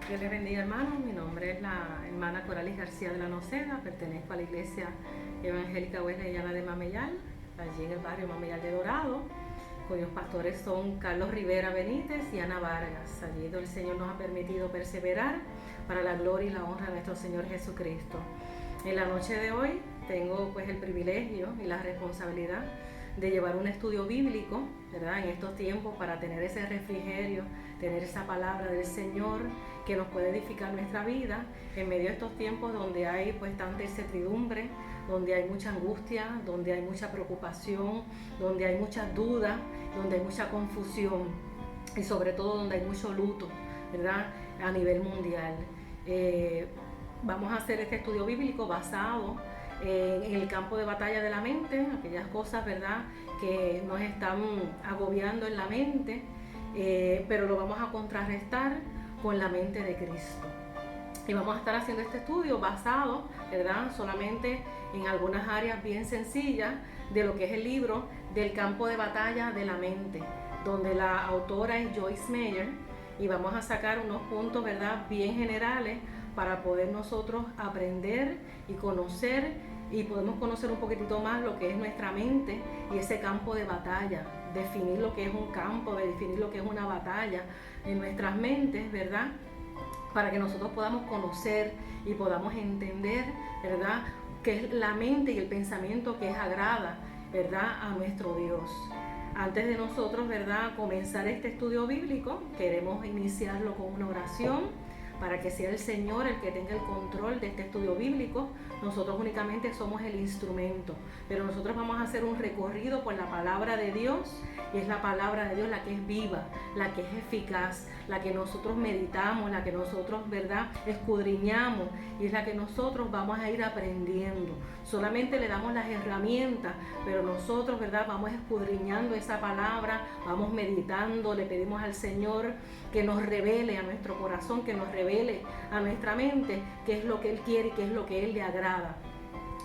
Dios les bendiga, hermanos. Mi nombre es la hermana Coralis García de la Noceda. Pertenezco a la Iglesia Evangélica Wesleyana de Mameyal, allí en el barrio Mameyal de Dorado, cuyos pastores son Carlos Rivera Benítez y Ana Vargas. Allí el Señor nos ha permitido perseverar para la gloria y la honra de nuestro Señor Jesucristo. En la noche de hoy tengo pues el privilegio y la responsabilidad de llevar un estudio bíblico, ¿verdad? En estos tiempos, para tener ese refrigerio, tener esa palabra del Señor que nos puede edificar nuestra vida en medio de estos tiempos donde hay pues tanta incertidumbre, donde hay mucha angustia, donde hay mucha preocupación, donde hay muchas dudas, donde hay mucha confusión y sobre todo donde hay mucho luto, ¿verdad? A nivel mundial. Vamos a hacer este estudio bíblico basado en el campo de batalla de la mente, aquellas cosas, ¿verdad?, que nos están agobiando en la mente, pero lo vamos a contrarrestar con la mente de Cristo. Y vamos a estar haciendo este estudio basado, ¿verdad?, solamente en algunas áreas bien sencillas de lo que es el libro del campo de batalla de la mente, donde la autora es Joyce Meyer, y vamos a sacar unos puntos, ¿verdad?, bien generales para poder nosotros aprender y conocer, y podemos conocer un poquitito más lo que es nuestra mente y ese campo de batalla, definir lo que es un campo, definir lo que es una batalla en nuestras mentes, ¿verdad?, para que nosotros podamos conocer y podamos entender, ¿verdad?, qué es la mente y el pensamiento que es agrada, ¿verdad?, a nuestro Dios. Antes de nosotros, ¿verdad?, comenzar este estudio bíblico, queremos iniciarlo con una oración para que sea el Señor el que tenga el control de este estudio bíblico. Nosotros únicamente somos el instrumento, pero nosotros vamos a hacer un recorrido por la palabra de Dios, y es la palabra de Dios la que es viva, la que es eficaz, la que nosotros meditamos, la que nosotros, ¿verdad?, escudriñamos, y es la que nosotros vamos a ir aprendiendo. Solamente le damos las herramientas, pero nosotros, ¿verdad?, vamos escudriñando esa palabra, vamos meditando, le pedimos al Señor que nos revele a nuestro corazón, que nos revele a nuestra mente qué es lo que Él quiere y qué es lo que Él le agrada.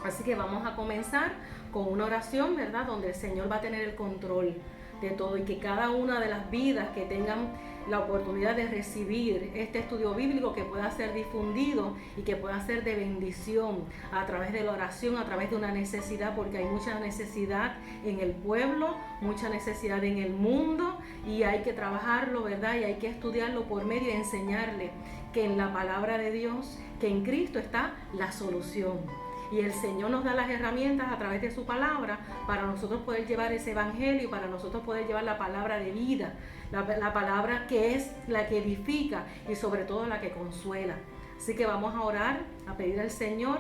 Así que vamos a comenzar con una oración, ¿verdad?, donde el Señor va a tener el control de todo, y que cada una de las vidas que tengan la oportunidad de recibir este estudio bíblico, que pueda ser difundido y que pueda ser de bendición a través de la oración, a través de una necesidad, porque hay mucha necesidad en el pueblo, mucha necesidad en el mundo, y hay que trabajarlo, ¿verdad?, y hay que estudiarlo por medio de enseñarle que en la palabra de Dios, que en Cristo está la solución. Y el Señor nos da las herramientas a través de su palabra para nosotros poder llevar ese evangelio, para nosotros poder llevar la palabra de vida, la palabra que es la que edifica y sobre todo la que consuela. Así que vamos a orar, a pedir al Señor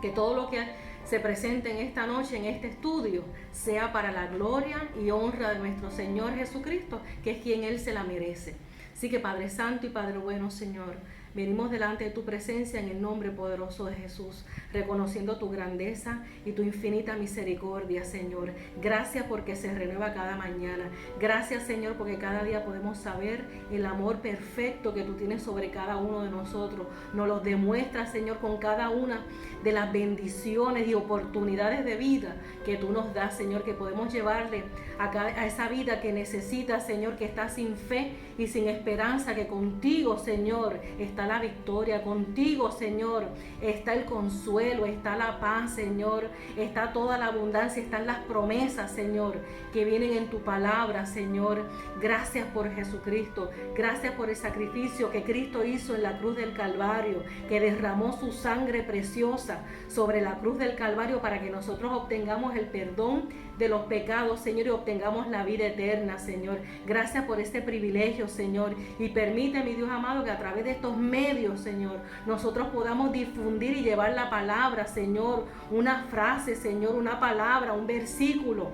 que todo lo que se presente en esta noche, en este estudio, sea para la gloria y honra de nuestro Señor Jesucristo, que es quien Él se la merece. Así que Padre Santo y Padre bueno, Señor, venimos delante de tu presencia en el nombre poderoso de Jesús, reconociendo tu grandeza y tu infinita misericordia, Señor. Gracias porque se renueva cada mañana. Gracias, Señor, porque cada día podemos saber el amor perfecto que tú tienes sobre cada uno de nosotros. Nos lo demuestras, Señor, con cada una de las bendiciones y oportunidades de vida que tú nos das, Señor, que podemos llevarle a esa vida que necesita, Señor, que está sin fe y sin esperanza, que contigo, Señor, está la victoria, contigo, Señor, está el consuelo, está la paz, Señor, está toda la abundancia, están las promesas, Señor, que vienen en tu palabra, Señor. Gracias por Jesucristo, gracias por el sacrificio que Cristo hizo en la cruz del Calvario, que derramó su sangre preciosa sobre la cruz del Calvario para que nosotros obtengamos el perdón de los pecados, Señor, y obtengamos la vida eterna, Señor. Gracias por este privilegio, Señor, y permite, mi Dios amado, que a través de estos medios, Señor, nosotros podamos difundir y llevar la palabra, Señor, una frase, Señor, una palabra, un versículo,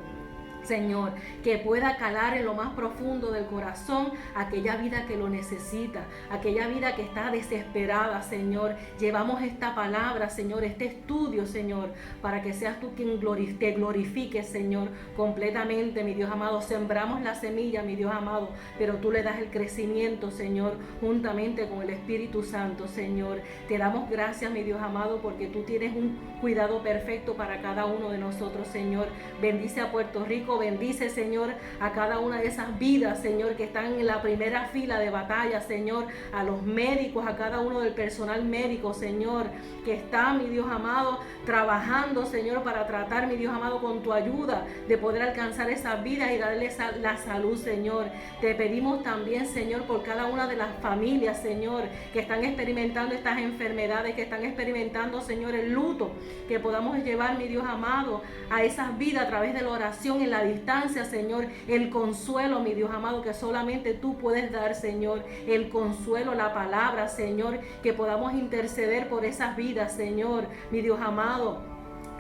Señor, que pueda calar en lo más profundo del corazón aquella vida que lo necesita, aquella vida que está desesperada, Señor. Llevamos esta palabra, Señor, este estudio, Señor, para que seas tú quien te glorifiques, Señor, completamente, mi Dios amado. Sembramos la semilla, mi Dios amado, pero tú le das el crecimiento, Señor, juntamente con el Espíritu Santo, Señor. Te damos gracias, mi Dios amado, porque tú tienes un cuidado perfecto para cada uno de nosotros, Señor. Bendice a Puerto Rico, bendice, Señor, a cada una de esas vidas, Señor, que están en la primera fila de batalla, Señor, a los médicos, a cada uno del personal médico, Señor, que está, mi Dios amado, trabajando, Señor, para tratar, mi Dios amado, con tu ayuda, de poder alcanzar esas vidas y darles la salud, Señor. Te pedimos también, Señor, por cada una de las familias, Señor, que están experimentando estas enfermedades, que están experimentando, Señor, el luto, que podamos llevar, mi Dios amado, a esas vidas a través de la oración en la distancia, Señor, el consuelo, mi Dios amado, que solamente tú puedes dar, Señor, el consuelo, la palabra, Señor, que podamos interceder por esas vidas, Señor, mi Dios amado.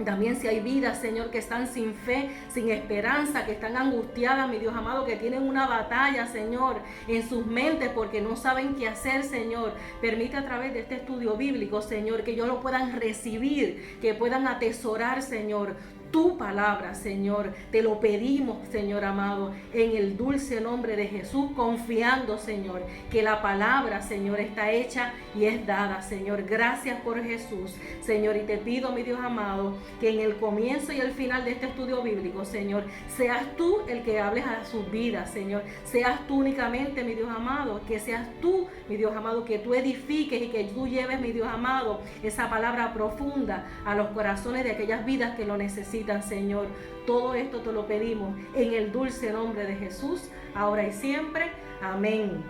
También si hay vidas, Señor, que están sin fe, sin esperanza, que están angustiadas, mi Dios amado, que tienen una batalla, Señor, en sus mentes porque no saben qué hacer, Señor. Permite a través de este estudio bíblico, Señor, que ellos lo puedan recibir, que puedan atesorar, Señor, tu palabra, Señor. Te lo pedimos, Señor amado, en el dulce nombre de Jesús, confiando, Señor, que la palabra, Señor, está hecha y es dada, Señor. Gracias por Jesús, Señor, y te pido, mi Dios amado, que en el comienzo y el final de este estudio bíblico, Señor, seas tú el que hables a sus vidas, Señor. Seas tú únicamente, mi Dios amado, que seas tú, mi Dios amado, que tú edifiques y que tú lleves, mi Dios amado, esa palabra profunda a los corazones de aquellas vidas que lo necesitan, Señor. Todo esto te lo pedimos en el dulce nombre de Jesús, ahora y siempre. Amén.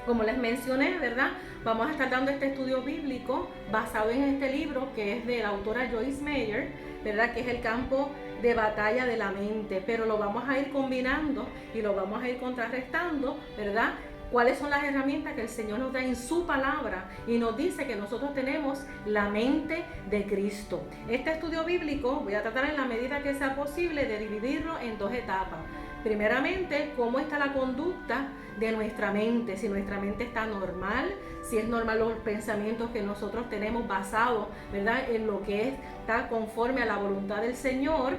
Como les mencioné, ¿verdad? Vamos a estar dando este estudio bíblico basado en este libro que es de la autora Joyce Meyer, ¿verdad? Que es el campo de batalla de la mente, pero lo vamos a ir combinando y lo vamos a ir contrarrestando, ¿verdad? ¿Cuáles son las herramientas que el Señor nos da en su palabra? Y nos dice que nosotros tenemos la mente de Cristo. Este estudio bíblico voy a tratar en la medida que sea posible de dividirlo en dos etapas. Primeramente, cómo está la conducta de nuestra mente, si nuestra mente está normal, si es normal los pensamientos que nosotros tenemos basados, ¿verdad?, en lo que está conforme a la voluntad del Señor.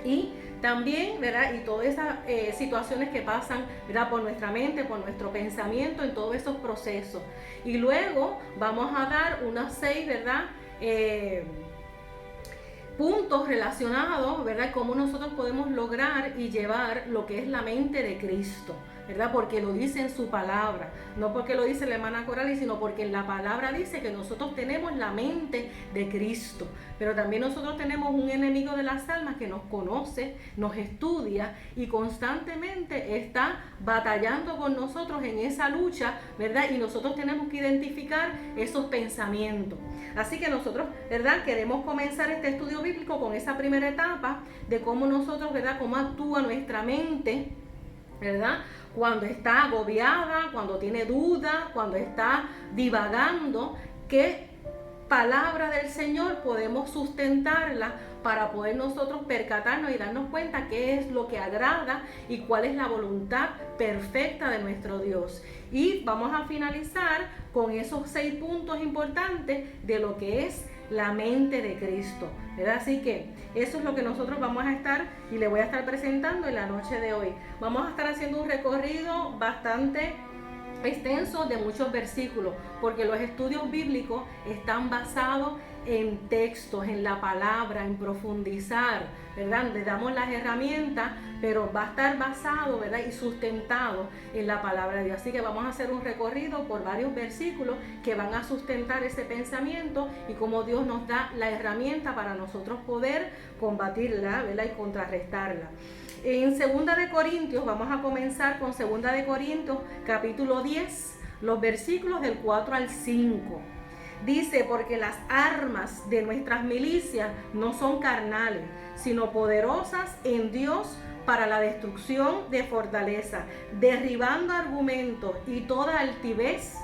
Y también, ¿verdad?, y todas esas situaciones que pasan, ¿verdad?, por nuestra mente, por nuestro pensamiento, en todos esos procesos. Y luego vamos a dar unos 6, ¿verdad?, puntos relacionados, ¿verdad?, cómo nosotros podemos lograr y llevar lo que es la mente de Cristo, ¿verdad? Porque lo dice en su palabra, no porque lo dice la hermana Coralie, sino porque en la palabra dice que nosotros tenemos la mente de Cristo, pero también nosotros tenemos un enemigo de las almas que nos conoce, nos estudia y constantemente está batallando con nosotros en esa lucha, ¿verdad? Y nosotros tenemos que identificar esos pensamientos. Así que nosotros, ¿verdad?, queremos comenzar este estudio bíblico con esa primera etapa de cómo nosotros, ¿verdad?, cómo actúa nuestra mente, ¿verdad?, cuando está agobiada, cuando tiene duda, cuando está divagando, qué palabra del Señor podemos sustentarla para poder nosotros percatarnos y darnos cuenta qué es lo que agrada y cuál es la voluntad perfecta de nuestro Dios. Y vamos a finalizar con esos 6 puntos importantes de lo que es la mente de Cristo, ¿verdad? Así que eso es lo que nosotros vamos a estar y le voy a estar presentando en la noche de hoy. Vamos a estar haciendo un recorrido bastante extenso de muchos versículos, porque los estudios bíblicos están basados en textos, en la palabra, en profundizar, ¿verdad? Le damos las herramientas, pero va a estar basado, ¿verdad?, y sustentado en la palabra de Dios. Así que vamos a hacer un recorrido por varios versículos que van a sustentar ese pensamiento y cómo Dios nos da la herramienta para nosotros poder combatirla, ¿verdad?, y contrarrestarla. En 2 de Corintios, vamos a comenzar con 2 de Corintios, capítulo 10, los versículos del 4 al 5. Dice, porque las armas de nuestras milicias no son carnales, sino poderosas en Dios para la destrucción de fortaleza, derribando argumentos y toda altivez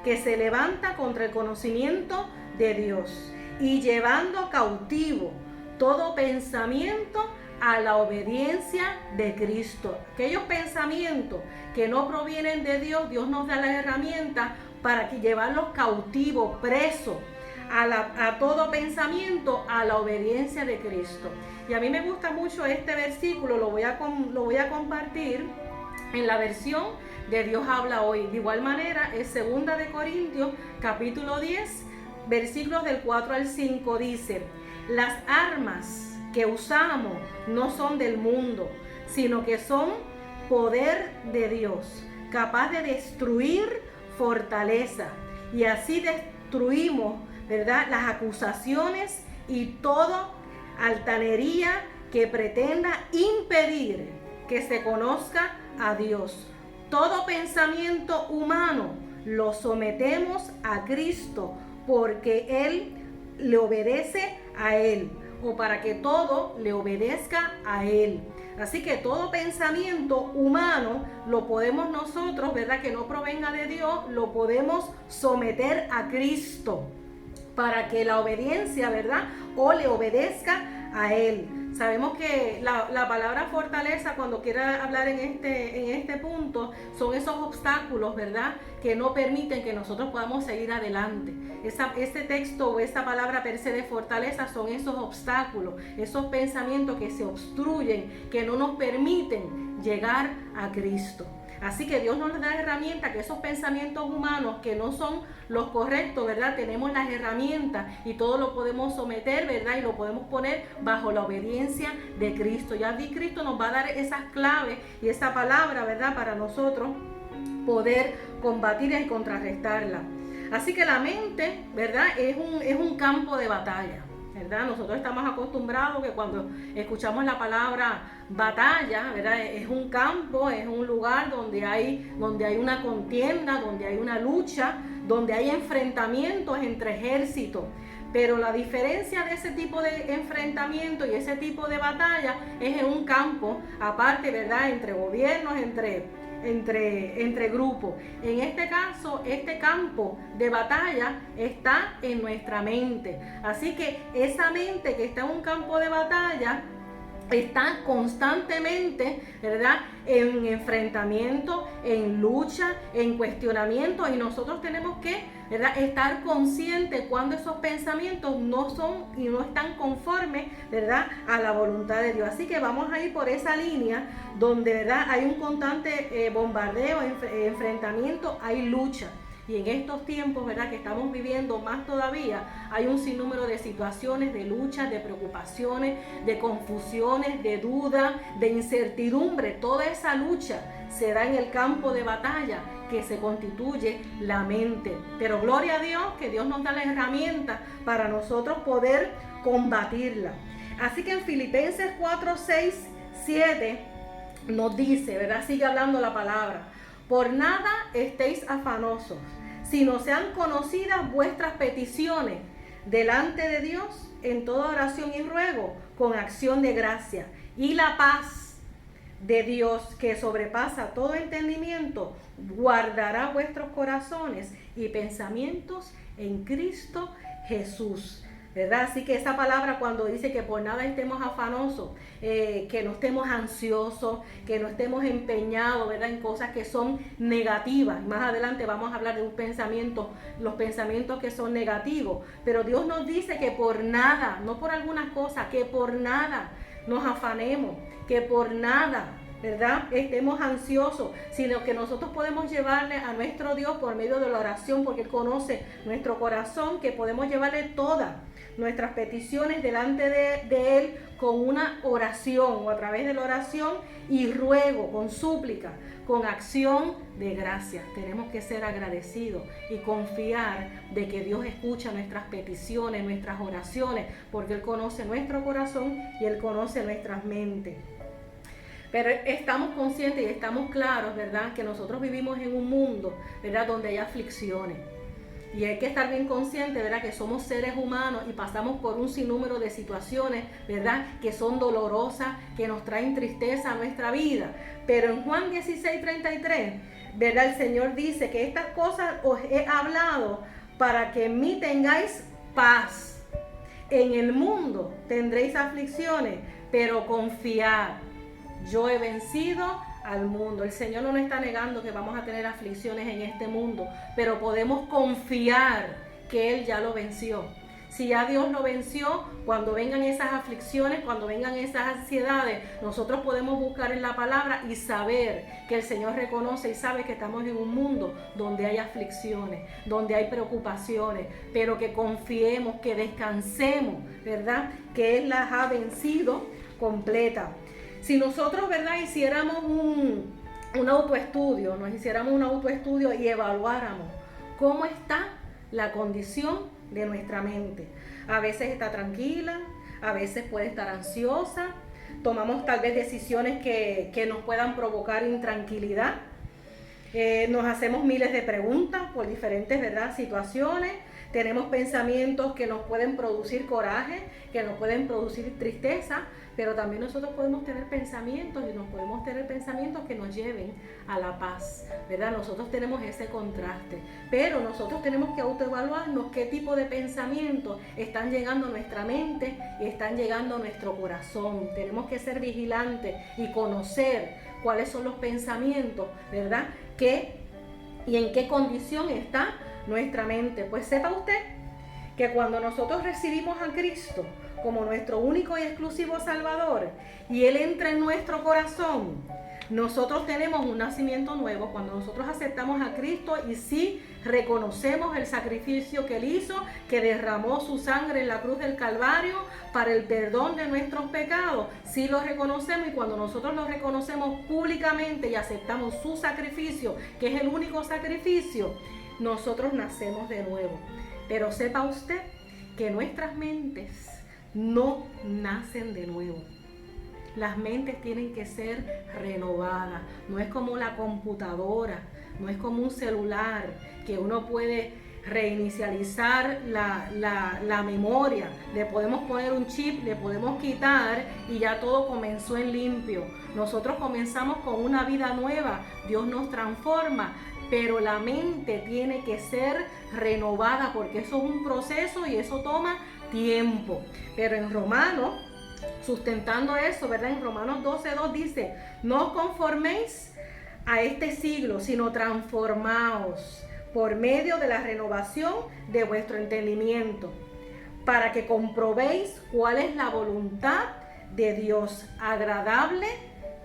que se levanta contra el conocimiento de Dios, y llevando cautivo todo pensamiento a la obediencia de Cristo. Aquellos pensamientos que no provienen de Dios, Dios nos da las herramientas para llevarlos cautivos, presos a todo pensamiento, a la obediencia de Cristo. Y a mí me gusta mucho este versículo, lo voy a compartir en la versión de Dios habla hoy. De igual manera, es 2 de Corintios, capítulo 10, versículos del 4 al 5, dice: las armas que usamos no son del mundo, sino que son poder de Dios, capaz de destruir fortaleza. Y así destruimos, ¿verdad?, las acusaciones y toda altanería que pretenda impedir que se conozca a Dios. Todo pensamiento humano lo sometemos a Cristo, porque Él le obedece a Él, o para que todo le obedezca a Él. Así que todo pensamiento humano lo podemos nosotros, ¿verdad?, que no provenga de Dios, lo podemos someter a Cristo, para que la obediencia, ¿verdad?, o le obedezca a Él. Sabemos que la palabra fortaleza, cuando quiera hablar en este punto, son esos obstáculos, ¿verdad?, que no permiten que nosotros podamos seguir adelante. Ese texto o esa palabra per se de fortaleza son esos obstáculos, esos pensamientos que se obstruyen, que no nos permiten llegar a Cristo. Así que Dios nos da herramientas, que esos pensamientos humanos que no son los correctos, ¿verdad?, tenemos las herramientas y todo lo podemos someter, ¿verdad?, y lo podemos poner bajo la obediencia de Cristo. Ya Cristo nos va a dar esas claves y esa palabra, ¿verdad?, para nosotros poder combatirla y contrarrestarla. Así que la mente, ¿verdad?, es un campo de batalla, ¿verdad? Nosotros estamos acostumbrados que cuando escuchamos la palabra batalla, ¿verdad?, es un campo, es un lugar donde hay una contienda, donde hay una lucha, donde hay enfrentamientos entre ejércitos. Pero la diferencia de ese tipo de enfrentamiento y ese tipo de batalla es en un campo aparte, ¿verdad?, entre gobiernos, entre grupos. En este caso, este campo de batalla está en nuestra mente. Así que esa mente que está en un campo de batalla está constantemente, ¿verdad?, en enfrentamiento, en lucha, en cuestionamiento, y nosotros tenemos que, ¿verdad?, estar conscientes cuando esos pensamientos no son y no están conformes, ¿verdad?, a la voluntad de Dios. Así que vamos a ir por esa línea donde, ¿verdad?, hay un constante bombardeo, enfrentamiento, hay lucha. Y en estos tiempos, ¿verdad?, que estamos viviendo más todavía, hay un sinnúmero de situaciones, de luchas, de preocupaciones, de confusiones, de dudas, de incertidumbre. Toda esa lucha se da en el campo de batalla que se constituye la mente. Pero gloria a Dios, que Dios nos da la herramienta para nosotros poder combatirla. Así que en Filipenses 4, 6, 7 nos dice, ¿verdad?, sigue hablando la palabra: por nada estéis afanosos, sino sean conocidas vuestras peticiones delante de Dios en toda oración y ruego, con acción de gracia. Y la paz de Dios, que sobrepasa todo entendimiento, guardará vuestros corazones y pensamientos en Cristo Jesús. ¿Verdad? Así que esa palabra, cuando dice que por nada estemos afanosos, que no estemos ansiosos, que no estemos empeñados, ¿verdad?, en cosas que son negativas. Más adelante vamos a hablar de un pensamiento, los pensamientos que son negativos. Pero Dios nos dice que por nada, no por algunas cosas, que por nada nos afanemos, que por nada, ¿verdad?, estemos ansiosos, sino que nosotros podemos llevarle a nuestro Dios por medio de la oración, porque Él conoce nuestro corazón, que podemos llevarle todas nuestras peticiones delante de Él con una oración, o a través de la oración y ruego, con súplica, con acción de gracias. Tenemos que ser agradecidos y confiar de que Dios escucha nuestras peticiones, nuestras oraciones, porque Él conoce nuestro corazón y Él conoce nuestras mentes. Pero estamos conscientes y estamos claros, ¿verdad?, que nosotros vivimos en un mundo, ¿verdad?, donde hay aflicciones. Y hay que estar bien consciente, ¿verdad?, que somos seres humanos y pasamos por un sinnúmero de situaciones, ¿verdad?, que son dolorosas, que nos traen tristeza a nuestra vida. Pero en Juan 16:33, ¿verdad?, el Señor dice que estas cosas os he hablado para que en mí tengáis paz. En el mundo tendréis aflicciones, pero confiad, yo he vencido al mundo. El Señor no nos está negando que vamos a tener aflicciones en este mundo, pero podemos confiar que Él ya lo venció. Si ya Dios lo venció, cuando vengan esas aflicciones, cuando vengan esas ansiedades, nosotros podemos buscar en la palabra y saber que el Señor reconoce y sabe que estamos en un mundo donde hay aflicciones, donde hay preocupaciones, pero que confiemos, que descansemos, ¿verdad?, que Él las ha vencido completa. Si nosotros, ¿verdad?, hiciéramos un autoestudio, nos hiciéramos un autoestudio y evaluáramos cómo está la condición de nuestra mente. A veces está tranquila, a veces puede estar ansiosa, tomamos tal vez decisiones que nos puedan provocar intranquilidad. Nos hacemos miles de preguntas por diferentes, ¿verdad?, situaciones. Tenemos pensamientos que nos pueden producir coraje, que nos pueden producir tristeza, pero también nosotros podemos tener pensamientos y nos podemos tener pensamientos que nos lleven a la paz, ¿verdad? Nosotros tenemos ese contraste, pero nosotros tenemos que autoevaluarnos qué tipo de pensamientos están llegando a nuestra mente y están llegando a nuestro corazón. Tenemos que ser vigilantes y conocer cuáles son los pensamientos, ¿verdad?, y en qué condición está nuestra mente. Pues sepa usted que cuando nosotros recibimos a Cristo como nuestro único y exclusivo Salvador y Él entra en nuestro corazón, nosotros tenemos un nacimiento nuevo. Cuando nosotros aceptamos a Cristo y sí reconocemos el sacrificio que Él hizo, que derramó su sangre en la cruz del Calvario para el perdón de nuestros pecados, sí lo reconocemos, y cuando nosotros lo reconocemos públicamente y aceptamos su sacrificio, que es el único sacrificio, nosotros nacemos de nuevo. Pero sepa usted que nuestras mentes no nacen de nuevo. Las mentes tienen que ser renovadas. No es como la computadora, no es como un celular que uno puede reinicializar la memoria. Le podemos poner un chip, le podemos quitar y ya todo comenzó en limpio. Nosotros comenzamos con una vida nueva. Dios nos transforma, pero la mente tiene que ser renovada porque eso es un proceso y eso toma tiempo. Pero en Romanos, sustentando eso, ¿verdad?, en Romanos 12:2 dice: no os conforméis a este siglo, sino transformaos por medio de la renovación de vuestro entendimiento, para que comprobéis cuál es la voluntad de Dios, agradable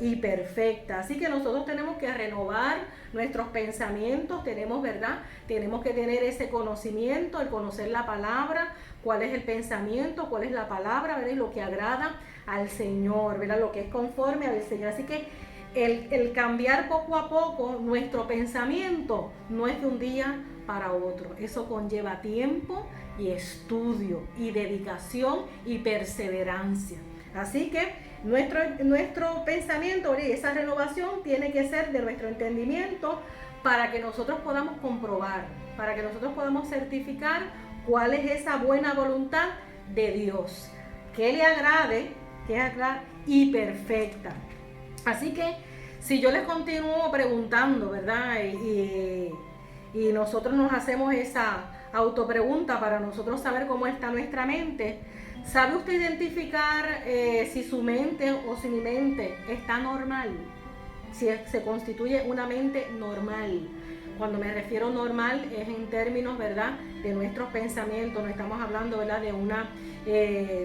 y perfecta. Así que nosotros tenemos que renovar nuestros pensamientos, tenemos, ¿verdad?, tenemos que tener ese conocimiento, el conocer la palabra, cuál es el pensamiento, cuál es la palabra, ¿verdad?, y lo que agrada al Señor, ¿verdad?, lo que es conforme al Señor. Así que el cambiar poco a poco nuestro pensamiento no es de un día para otro. Eso conlleva tiempo y estudio y dedicación y perseverancia. Así que nuestro pensamiento, esa renovación tiene que ser de nuestro entendimiento para que nosotros podamos comprobar, para que nosotros podamos certificar cuál es esa buena voluntad de Dios, que le agrade, que es agrade y perfecta. Así que si yo les continúo preguntando, ¿verdad?, y nosotros nos hacemos esa autopregunta para nosotros saber cómo está nuestra mente, ¿sabe usted identificar si su mente o si mi mente está normal? Si se constituye una mente normal. Cuando me refiero normal es en términos, ¿verdad?, de nuestros pensamientos. No estamos hablando, ¿verdad?, de una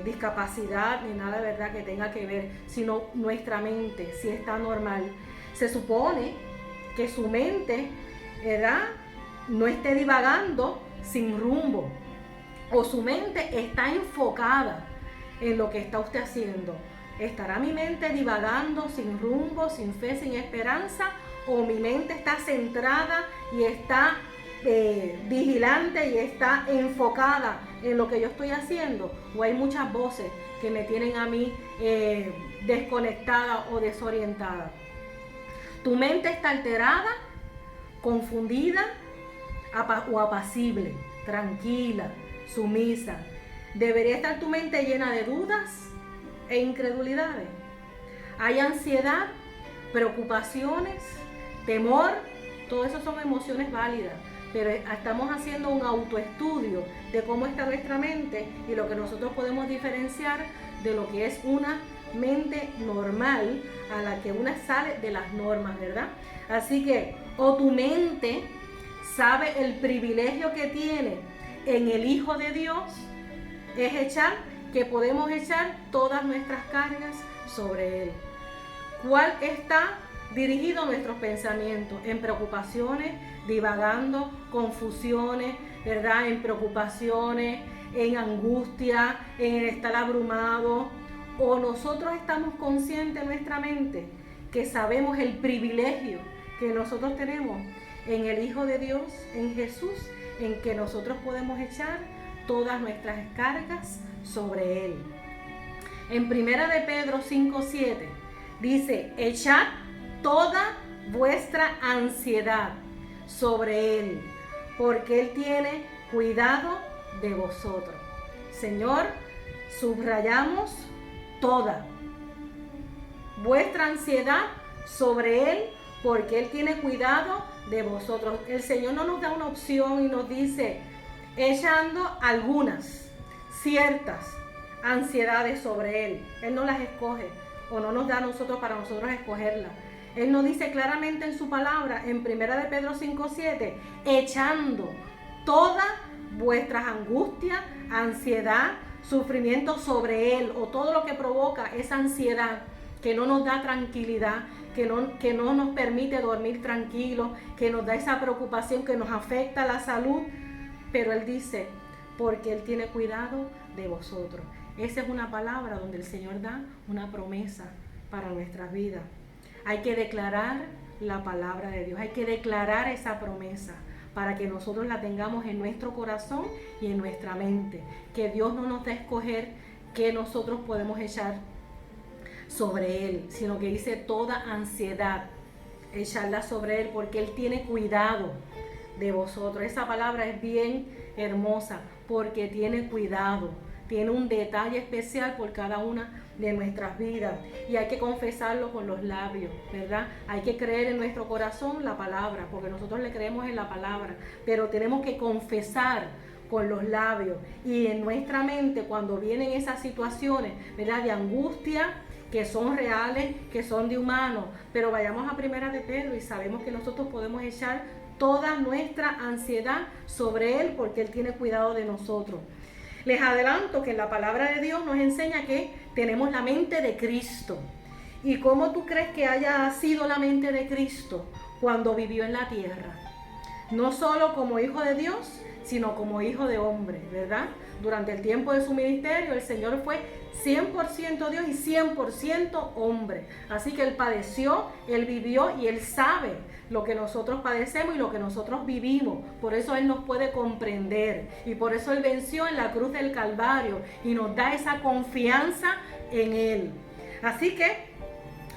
discapacidad ni nada, ¿verdad?, que tenga que ver, sino nuestra mente, si está normal. Se supone que su mente, ¿verdad?, no esté divagando sin rumbo, o su mente está enfocada en lo que está usted haciendo. ¿Estará mi mente divagando sin rumbo, sin fe, sin esperanza? ¿O mi mente está centrada y está vigilante y está enfocada en lo que yo estoy haciendo? ¿O hay muchas voces que me tienen a mí desconectada o desorientada? ¿Tu mente está alterada, confundida o apacible, tranquila, sumisa? ¿Debería estar tu mente llena de dudas e incredulidades? ¿Hay ansiedad, preocupaciones, temor? Todo eso son emociones válidas, pero estamos haciendo un autoestudio de cómo está nuestra mente y lo que nosotros podemos diferenciar de lo que es una mente normal a la que una sale de las normas, ¿verdad? Así que, o tu mente sabe el privilegio que tiene en el Hijo de Dios, es que podemos echar todas nuestras cargas sobre Él. ¿Cuál está dirigido nuestros pensamientos? En preocupaciones, divagando, confusiones, ¿verdad?, en preocupaciones, en angustia, en el estar abrumado, o nosotros estamos conscientes en nuestra mente que sabemos el privilegio que nosotros tenemos en el Hijo de Dios, en Jesús, en que nosotros podemos echar todas nuestras cargas sobre Él. En 1 de Pedro 5:7 dice, echad toda vuestra ansiedad sobre Él, porque Él tiene cuidado de vosotros. Señor, subrayamos toda vuestra ansiedad sobre Él, porque Él tiene cuidado de vosotros. El Señor no nos da una opción y nos dice, echando algunas, ciertas ansiedades sobre Él. Él no las escoge o no nos da a nosotros para nosotros escogerlas. Él nos dice claramente en su palabra, en 1 de Pedro 5:7, echando todas vuestras angustias, ansiedad, sufrimiento sobre Él, o todo lo que provoca esa ansiedad que no nos da tranquilidad, que no nos permite dormir tranquilos, que nos da esa preocupación, que nos afecta la salud. Pero Él dice, porque Él tiene cuidado de vosotros. Esa es una palabra donde el Señor da una promesa para nuestras vidas. Hay que declarar la palabra de Dios, hay que declarar esa promesa para que nosotros la tengamos en nuestro corazón y en nuestra mente. Que Dios no nos dé a escoger qué nosotros podemos echar sobre Él, sino que dice toda ansiedad, echarla sobre Él, porque Él tiene cuidado de vosotros. Esa palabra es bien hermosa, porque tiene cuidado, tiene un detalle especial por cada una de nuestras vidas, y hay que confesarlo con los labios, ¿verdad? Hay que creer en nuestro corazón la palabra, porque nosotros le creemos en la palabra, pero tenemos que confesar con los labios, y en nuestra mente cuando vienen esas situaciones, ¿verdad?, de angustia, que son reales, que son de humanos, pero vayamos a 1 de Pedro y sabemos que nosotros podemos echar toda nuestra ansiedad sobre Él, porque Él tiene cuidado de nosotros. Les adelanto que la palabra de Dios nos enseña que tenemos la mente de Cristo. ¿Y cómo tú crees que haya sido la mente de Cristo cuando vivió en la tierra? No solo como hijo de Dios, sino como hijo de hombre, ¿verdad? Durante el tiempo de su ministerio, el Señor fue 100% Dios y 100% hombre. Así que Él padeció, Él vivió y Él sabe lo que nosotros padecemos y lo que nosotros vivimos. Por eso Él nos puede comprender y por eso Él venció en la cruz del Calvario y nos da esa confianza en Él. Así que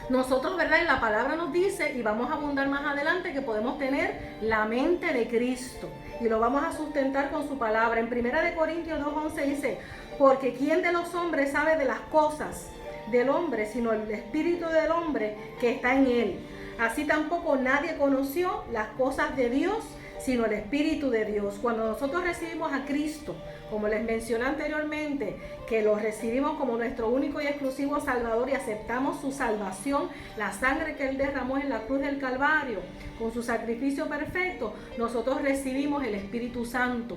nosotros, ¿verdad?, en la palabra nos dice, y vamos a abundar más adelante, que podemos tener la mente de Cristo. Y lo vamos a sustentar con su palabra. En 1 Corintios 2:11 dice, porque ¿quién de los hombres sabe de las cosas del hombre, sino el espíritu del hombre que está en él? Así tampoco nadie conoció las cosas de Dios, sino el Espíritu de Dios. Cuando nosotros recibimos a Cristo, como les mencioné anteriormente, que lo recibimos como nuestro único y exclusivo Salvador y aceptamos su salvación, la sangre que Él derramó en la cruz del Calvario, con su sacrificio perfecto, nosotros recibimos el Espíritu Santo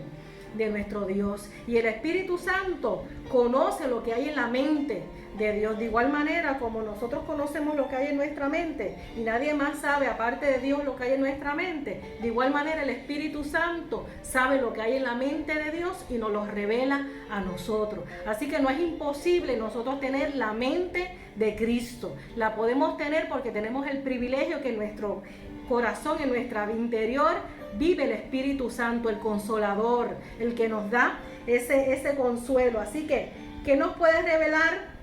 de nuestro Dios. Y el Espíritu Santo conoce lo que hay en la mente de Dios. De igual manera como nosotros conocemos lo que hay en nuestra mente y nadie más sabe aparte de Dios lo que hay en nuestra mente, de igual manera el Espíritu Santo sabe lo que hay en la mente de Dios y nos lo revela a nosotros. Así que no es imposible nosotros tener la mente de Cristo. La podemos tener porque tenemos el privilegio que en nuestro corazón, en nuestra interior, vive el Espíritu Santo, el Consolador, el que nos da ese consuelo. Así que, ¿qué nos puede revelar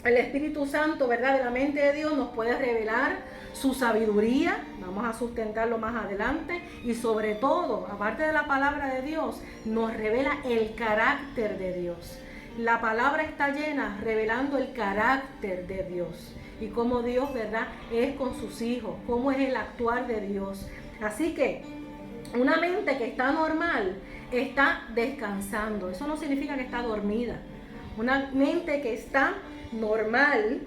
el Espíritu Santo, verdad? De la mente de Dios nos puede revelar su sabiduría, vamos a sustentarlo más adelante, y sobre todo, aparte de la palabra de Dios, nos revela el carácter de Dios. La palabra está llena revelando el carácter de Dios y cómo Dios, verdad, es con sus hijos, cómo es el actuar de Dios. Así que una mente que está normal está descansando. Eso no significa que está dormida. Una mente que está normal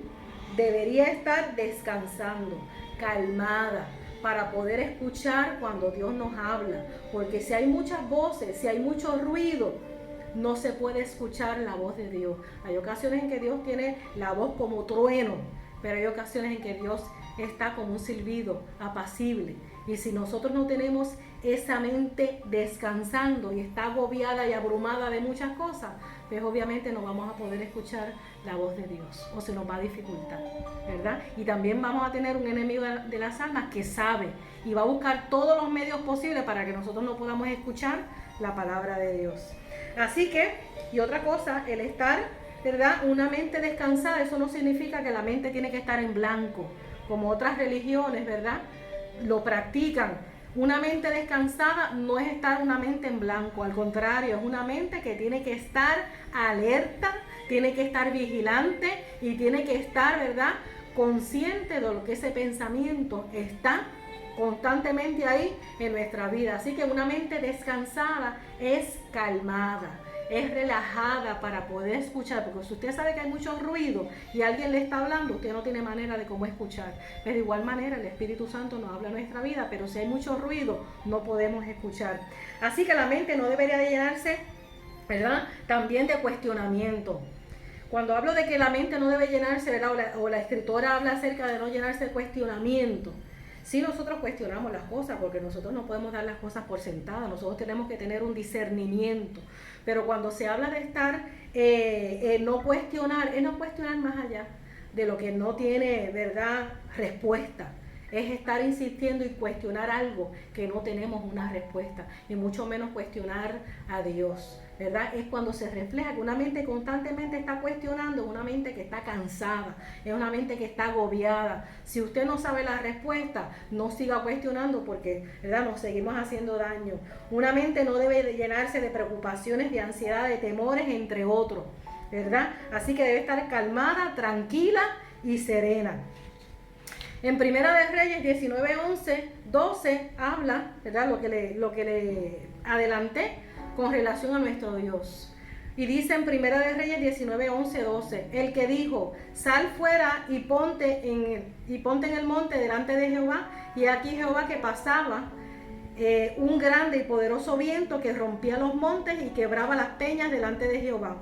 debería estar descansando, calmada, para poder escuchar cuando Dios nos habla. Porque si hay muchas voces, si hay mucho ruido, no se puede escuchar la voz de Dios. Hay ocasiones en que Dios tiene la voz como trueno, pero hay ocasiones en que Dios está como un silbido apacible. Y si nosotros no tenemos esa mente descansando y está agobiada y abrumada de muchas cosas, pues obviamente no vamos a poder escuchar la voz de Dios o se nos va a dificultar, ¿verdad? Y también vamos a tener un enemigo de las almas que sabe y va a buscar todos los medios posibles para que nosotros no podamos escuchar la palabra de Dios. Así que, y otra cosa, el estar, ¿verdad? Una mente descansada, eso no significa que la mente tiene que estar en blanco, como otras religiones, ¿verdad? Lo practican. Una mente descansada no es estar una mente en blanco, al contrario, es una mente que tiene que estar alerta, tiene que estar vigilante y tiene que estar, ¿verdad?, consciente de lo que ese pensamiento está constantemente ahí en nuestra vida. Así que una mente descansada es calmada, es relajada para poder escuchar, porque si usted sabe que hay mucho ruido y alguien le está hablando, usted no tiene manera de cómo escuchar. Pero de igual manera el Espíritu Santo nos habla en nuestra vida, pero si hay mucho ruido no podemos escuchar. Así que la mente no debería de llenarse, ¿verdad?, también de cuestionamiento. Cuando hablo de que la mente no debe llenarse, ¿verdad?, o la escritora habla acerca de no llenarse de cuestionamiento. Sí, nosotros cuestionamos las cosas porque nosotros no podemos dar las cosas por sentadas, nosotros tenemos que tener un discernimiento. Pero cuando se habla de estar, no cuestionar, es no cuestionar más allá de lo que no tiene, ¿verdad?, respuesta. Es estar insistiendo y cuestionar algo que no tenemos una respuesta, y mucho menos cuestionar a Dios, ¿verdad? Es cuando se refleja que una mente constantemente está cuestionando, una mente que está cansada, es una mente que está agobiada. Si usted no sabe la respuesta, no siga cuestionando porque, ¿verdad?, nos seguimos haciendo daño. Una mente no debe de llenarse de preocupaciones, de ansiedad, de temores, entre otros, ¿verdad? Así que debe estar calmada, tranquila y serena. En Primera de Reyes 19, 11, 12 habla, ¿verdad?, lo que le adelanté con relación a nuestro Dios. Y dice en Primera de Reyes 19, 11, 12, el que dijo, sal fuera y ponte en el monte delante de Jehová, y aquí Jehová que pasaba, un grande y poderoso viento que rompía los montes y quebraba las peñas delante de Jehová,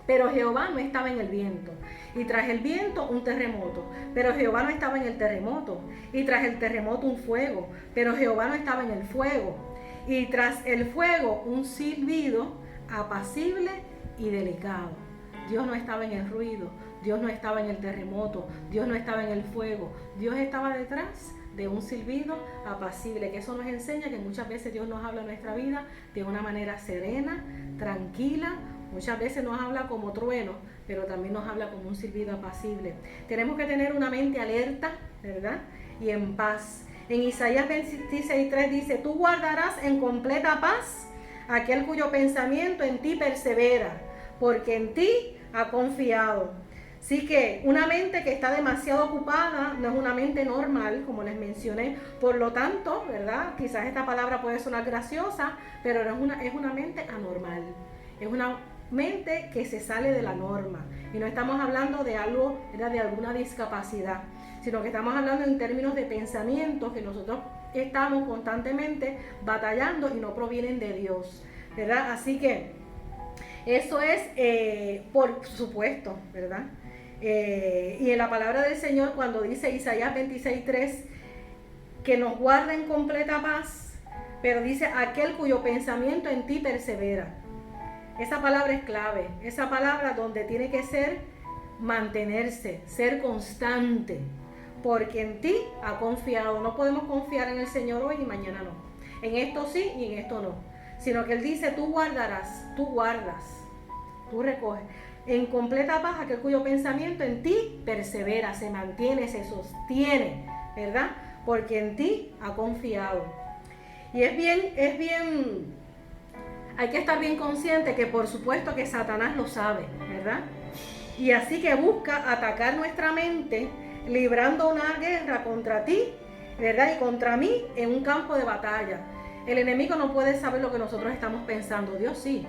pero Jehová no estaba en el viento. Y tras el viento un terremoto, pero Jehová no estaba en el terremoto. Y tras el terremoto un fuego, pero Jehová no estaba en el fuego. Y tras el fuego un silbido apacible y delicado. Dios no estaba en el ruido, Dios no estaba en el terremoto, Dios no estaba en el fuego. Dios estaba detrás de un silbido apacible, que eso nos enseña que muchas veces Dios nos habla en nuestra vida de una manera serena, tranquila. Muchas veces nos habla como trueno, pero también nos habla como un silbido apacible. Tenemos que tener una mente alerta, ¿verdad?, y en paz. En Isaías 26:3 dice, tú guardarás en completa paz aquel cuyo pensamiento en ti persevera, porque en ti ha confiado. Así que una mente que está demasiado ocupada no es una mente normal, como les mencioné. Por lo tanto, ¿verdad?, quizás esta palabra puede sonar graciosa, pero es una mente anormal. Es una mente que se sale de la norma, y no estamos hablando de algo, de alguna discapacidad, sino que estamos hablando en términos de pensamientos que nosotros estamos constantemente batallando y no provienen de Dios, ¿verdad? Así que eso es por supuesto, ¿verdad? Y en la palabra del Señor, cuando dice Isaías 26:3 que nos guarda en completa paz, pero dice aquel cuyo pensamiento en ti persevera. Esa palabra es clave, esa palabra donde tiene que ser mantenerse, ser constante, porque en ti ha confiado. No podemos confiar en el Señor hoy y mañana no. En esto sí y en esto no, sino que Él dice, tú guardarás, tú guardas, tú recoges en completa paz aquel cuyo pensamiento en ti persevera, se mantiene, se sostiene, ¿verdad? Porque en ti ha confiado. Y es bien, hay que estar bien consciente que por supuesto que Satanás lo sabe, ¿verdad? Y así que busca atacar nuestra mente, librando una guerra contra ti, ¿verdad?, y contra mí en un campo de batalla. El enemigo no puede saber lo que nosotros estamos pensando, Dios sí,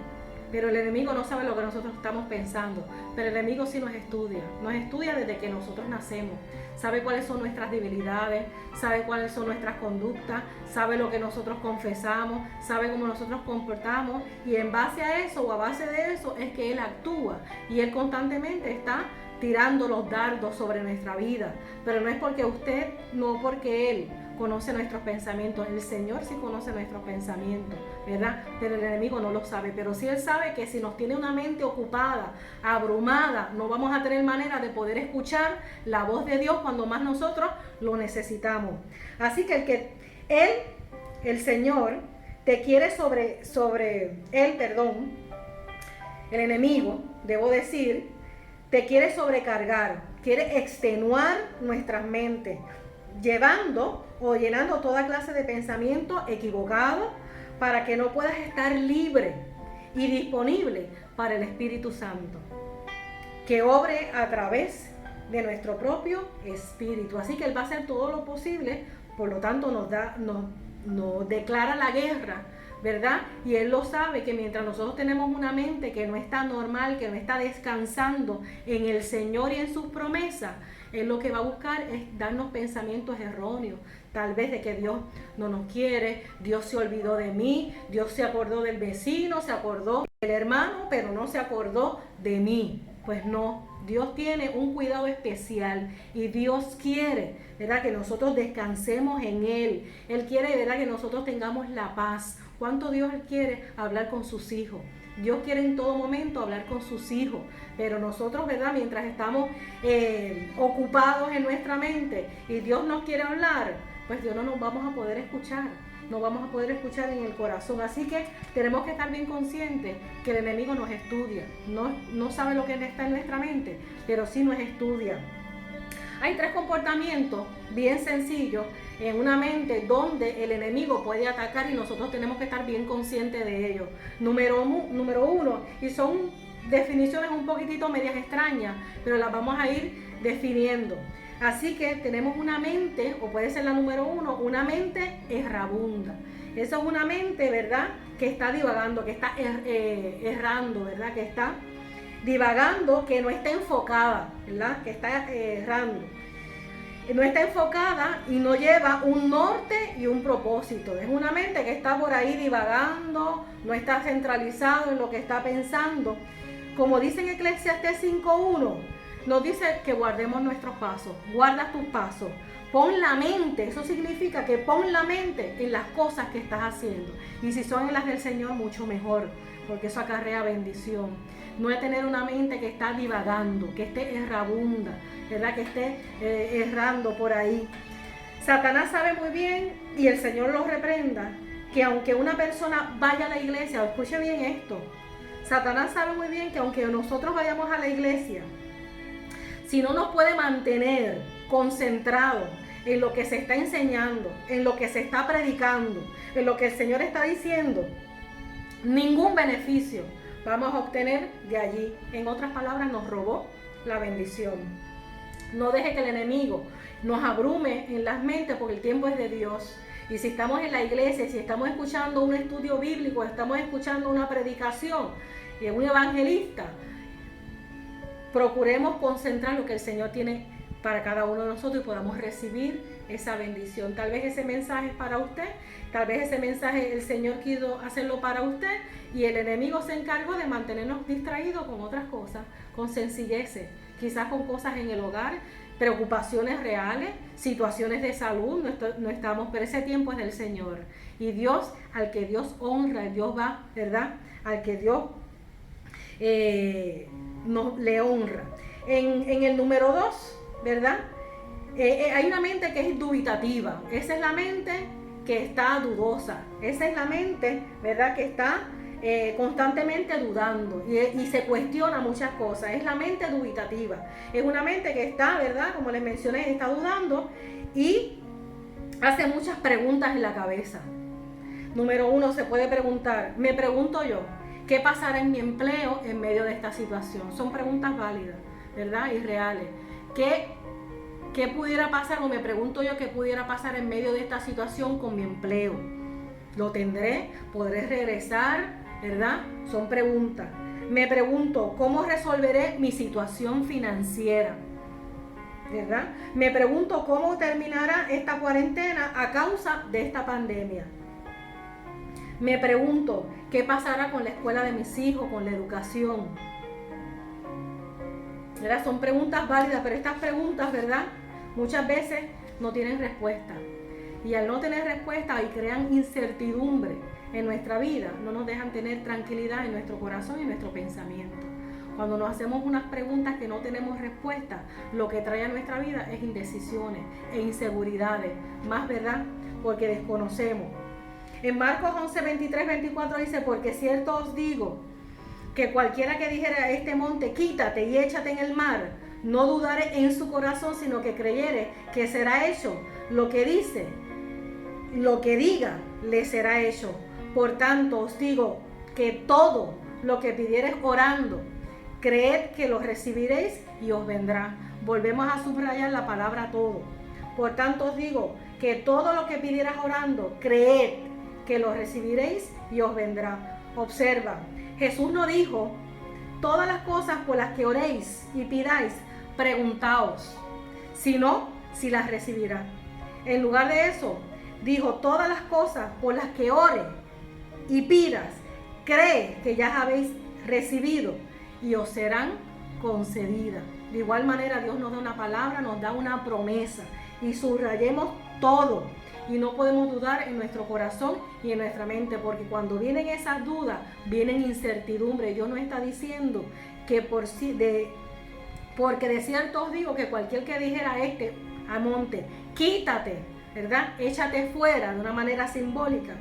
pero el enemigo no sabe lo que nosotros estamos pensando. Pero el enemigo sí nos estudia desde que nosotros nacemos. Sabe cuáles son nuestras debilidades, sabe cuáles son nuestras conductas, sabe lo que nosotros confesamos, sabe cómo nosotros comportamos, y en base a eso o a base de eso es que Él actúa, y Él constantemente está tirando los dardos sobre nuestra vida. Pero no es porque usted, no porque Él, conoce nuestros pensamientos. El Señor sí conoce nuestros pensamientos, ¿verdad? Pero el enemigo no lo sabe. Pero sí Él sabe que si nos tiene una mente ocupada, abrumada, no vamos a tener manera de poder escuchar la voz de Dios cuando más nosotros lo necesitamos. Así que el Señor, te quiere el enemigo, debo decir, te quiere sobrecargar, quiere extenuar nuestras mentes, llevando o llenando toda clase de pensamientos equivocados para que no puedas estar libre y disponible para el Espíritu Santo, que obre a través de nuestro propio espíritu. Así que Él va a hacer todo lo posible, por lo tanto nos declara la guerra, ¿verdad? Y Él lo sabe, que mientras nosotros tenemos una mente que no está normal, que no está descansando en el Señor y en sus promesas, Él lo que va a buscar es darnos pensamientos erróneos, tal vez de que Dios no nos quiere, Dios se olvidó de mí, Dios se acordó del vecino, se acordó del hermano, pero no se acordó de mí. Pues no, Dios tiene un cuidado especial y Dios quiere, ¿verdad?, que nosotros descansemos en Él. Él quiere, ¿verdad?, que nosotros tengamos la paz. ¿Cuánto Dios quiere hablar con sus hijos? Dios quiere en todo momento hablar con sus hijos, pero nosotros, ¿verdad?, mientras estamos ocupados en nuestra mente y Dios nos quiere hablar, pues Dios no nos vamos a poder escuchar. No vamos a poder escuchar en el corazón. Así que tenemos que estar bien conscientes que el enemigo nos estudia. No sabe lo que está en nuestra mente, pero sí nos estudia. Hay 3 comportamientos bien sencillos en una mente donde el enemigo puede atacar y nosotros tenemos que estar bien conscientes de ellos. Número 1, y son definiciones un poquitito medias extrañas, pero las vamos a ir definiendo. Así que tenemos una mente, o puede ser la número 1, una mente errabunda. Eso es una mente, ¿verdad?, que está divagando, que está errando, ¿verdad?, que está divagando, que no está enfocada, ¿verdad?, que está errando. No está enfocada y no lleva un norte y un propósito. Es una mente que está por ahí divagando, no está centralizado en lo que está pensando. Como dice en Eclesiastés 5:1, nos dice que guardemos nuestros pasos. Guarda tus pasos. Pon la mente, eso significa que pon la mente en las cosas que estás haciendo. Y si son en las del Señor, mucho mejor, porque eso acarrea bendición. No es tener una mente que está divagando, que esté errabunda, ¿verdad?, que esté errando por ahí. Satanás sabe muy bien, y el Señor lo reprenda, que aunque una persona vaya a la iglesia, escuche bien esto, Satanás sabe muy bien que aunque nosotros vayamos a la iglesia, si no nos puede mantener concentrados en lo que se está enseñando, en lo que se está predicando, en lo que el Señor está diciendo, ningún beneficio vamos a obtener de allí. En otras palabras, nos robó la bendición. No deje que el enemigo nos abrume en las mentes, porque el tiempo es de Dios. Y si estamos en la iglesia, si estamos escuchando un estudio bíblico, estamos escuchando una predicación de un evangelista, procuremos concentrar lo que el Señor tiene para cada uno de nosotros y podamos recibir esa bendición. Tal vez ese mensaje es para usted, tal vez ese mensaje el Señor quiso hacerlo para usted y el enemigo se encargó de mantenernos distraídos con otras cosas, con sencilleces, quizás con cosas en el hogar, preocupaciones reales, situaciones de salud, no estamos, pero ese tiempo es del Señor. Y Dios, al que Dios honra, Dios va, ¿verdad?, al que Dios le honra. En el número 2, ¿verdad?, hay una mente que es dubitativa. Esa es la mente que está dudosa. Esa es la mente, ¿verdad?, que está constantemente dudando y se cuestiona muchas cosas. Es la mente dubitativa. Es una mente que está, ¿verdad?, como les mencioné, está dudando y hace muchas preguntas en la cabeza. Número 1, se puede preguntar, me pregunto yo, ¿qué pasará en mi empleo en medio de esta situación? Son preguntas válidas, ¿verdad?, y reales. ¿Qué pudiera pasar, o me pregunto yo, qué pudiera pasar en medio de esta situación con mi empleo? ¿Lo tendré? ¿Podré regresar? ¿Verdad? Son preguntas. Me pregunto, ¿cómo resolveré mi situación financiera? ¿Verdad? Me pregunto, ¿cómo terminará esta cuarentena a causa de esta pandemia? Me pregunto, ¿qué pasará con la escuela de mis hijos, con la educación? ¿Verdad? Son preguntas válidas, pero estas preguntas, ¿verdad?, muchas veces no tienen respuesta. Y al no tener respuesta y crean incertidumbre en nuestra vida, no nos dejan tener tranquilidad en nuestro corazón y en nuestro pensamiento. Cuando nos hacemos unas preguntas que no tenemos respuesta, lo que trae a nuestra vida es indecisiones e inseguridades, más verdad, porque desconocemos. En Marcos 11, 23, 24 dice, porque cierto os digo, que cualquiera que dijera a este monte, quítate y échate en el mar, no dudare en su corazón, sino que creyere que será hecho lo que dice, lo que diga, le será hecho. Por tanto os digo que todo lo que pidiereis orando, creed que lo recibiréis y os vendrá. Volvemos a subrayar la palabra todo. Por tanto os digo que todo lo que pidieras orando, creed que lo recibiréis y os vendrá. Observa, Jesús no dijo, todas las cosas por las que oréis y pidáis, preguntaos, sino si las recibirá. En lugar de eso, dijo, todas las cosas por las que ore y pidas, cree que ya habéis recibido y os serán concedidas. De igual manera, Dios nos da una palabra, nos da una promesa y subrayemos todo. Y no podemos dudar en nuestro corazón y en nuestra mente, porque cuando vienen esas dudas, vienen incertidumbre. Dios nos está diciendo que porque de cierto os digo que cualquier que dijera a monte, quítate, ¿verdad? Échate fuera, de una manera simbólica,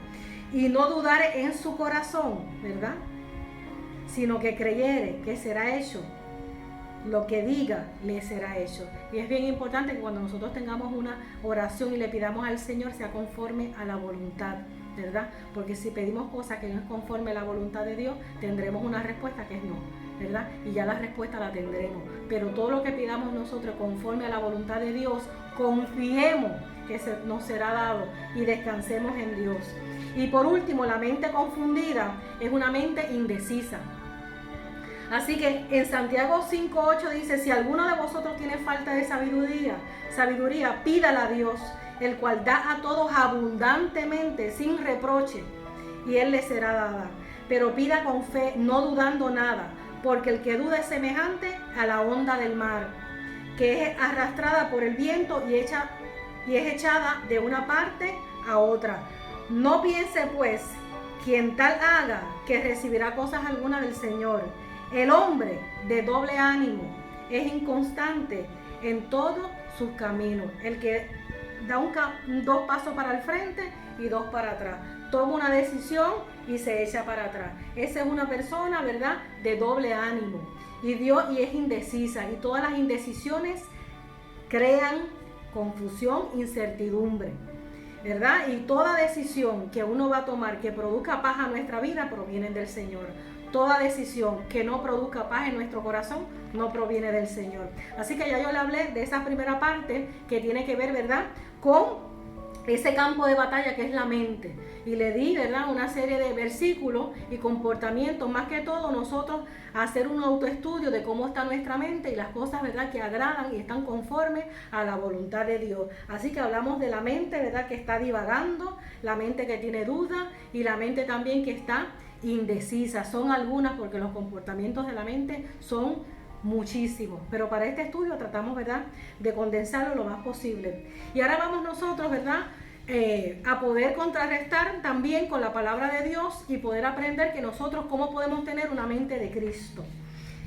y no dudare en su corazón, ¿verdad? Sino que creyere que será hecho, lo que diga le será hecho. Y es bien importante que cuando nosotros tengamos una oración y le pidamos al Señor, sea conforme a la voluntad, ¿verdad? Porque si pedimos cosas que no es conforme a la voluntad de Dios, tendremos una respuesta que es no, ¿verdad? Y ya la respuesta la tendremos. Pero todo lo que pidamos nosotros conforme a la voluntad de Dios, confiemos que nos será dado y descansemos en Dios. Y por último, la mente confundida es una mente indecisa. Así que en Santiago 5:8 dice, si alguno de vosotros tiene falta de sabiduría, pídala a Dios, el cual da a todos abundantemente, sin reproche, y él le será dada. Pero pida con fe, no dudando nada, porque el que duda es semejante a la onda del mar, que es arrastrada por el viento y es echada de una parte a otra. No piense pues quien tal haga que recibirá cosas algunas del Señor. El hombre de doble ánimo es inconstante en todos sus caminos. El que da dos pasos para el frente y dos para atrás. Toma una decisión y se echa para atrás. Esa es una persona, ¿verdad?, de doble ánimo. Y es indecisa. Y todas las indecisiones crean confusión, incertidumbre, ¿verdad? Y toda decisión que uno va a tomar que produzca paz a nuestra vida proviene del Señor. Toda decisión que no produzca paz en nuestro corazón no proviene del Señor. Así que ya yo le hablé de esa primera parte que tiene que ver, ¿verdad?, con ese campo de batalla que es la mente. Y le di, ¿verdad?, una serie de versículos y comportamientos, más que todo nosotros hacer un autoestudio de cómo está nuestra mente y las cosas, ¿verdad?, que agradan y están conformes a la voluntad de Dios. Así que hablamos de la mente, ¿verdad?, que está divagando, la mente que tiene dudas y la mente también que está indecisa. Son algunas, porque los comportamientos de la mente son muchísimos, pero para este estudio tratamos, ¿verdad?, de condensarlo lo más posible. Y ahora vamos nosotros, ¿verdad?, a poder contrarrestar también con la palabra de Dios y poder aprender que nosotros cómo podemos tener una mente de Cristo.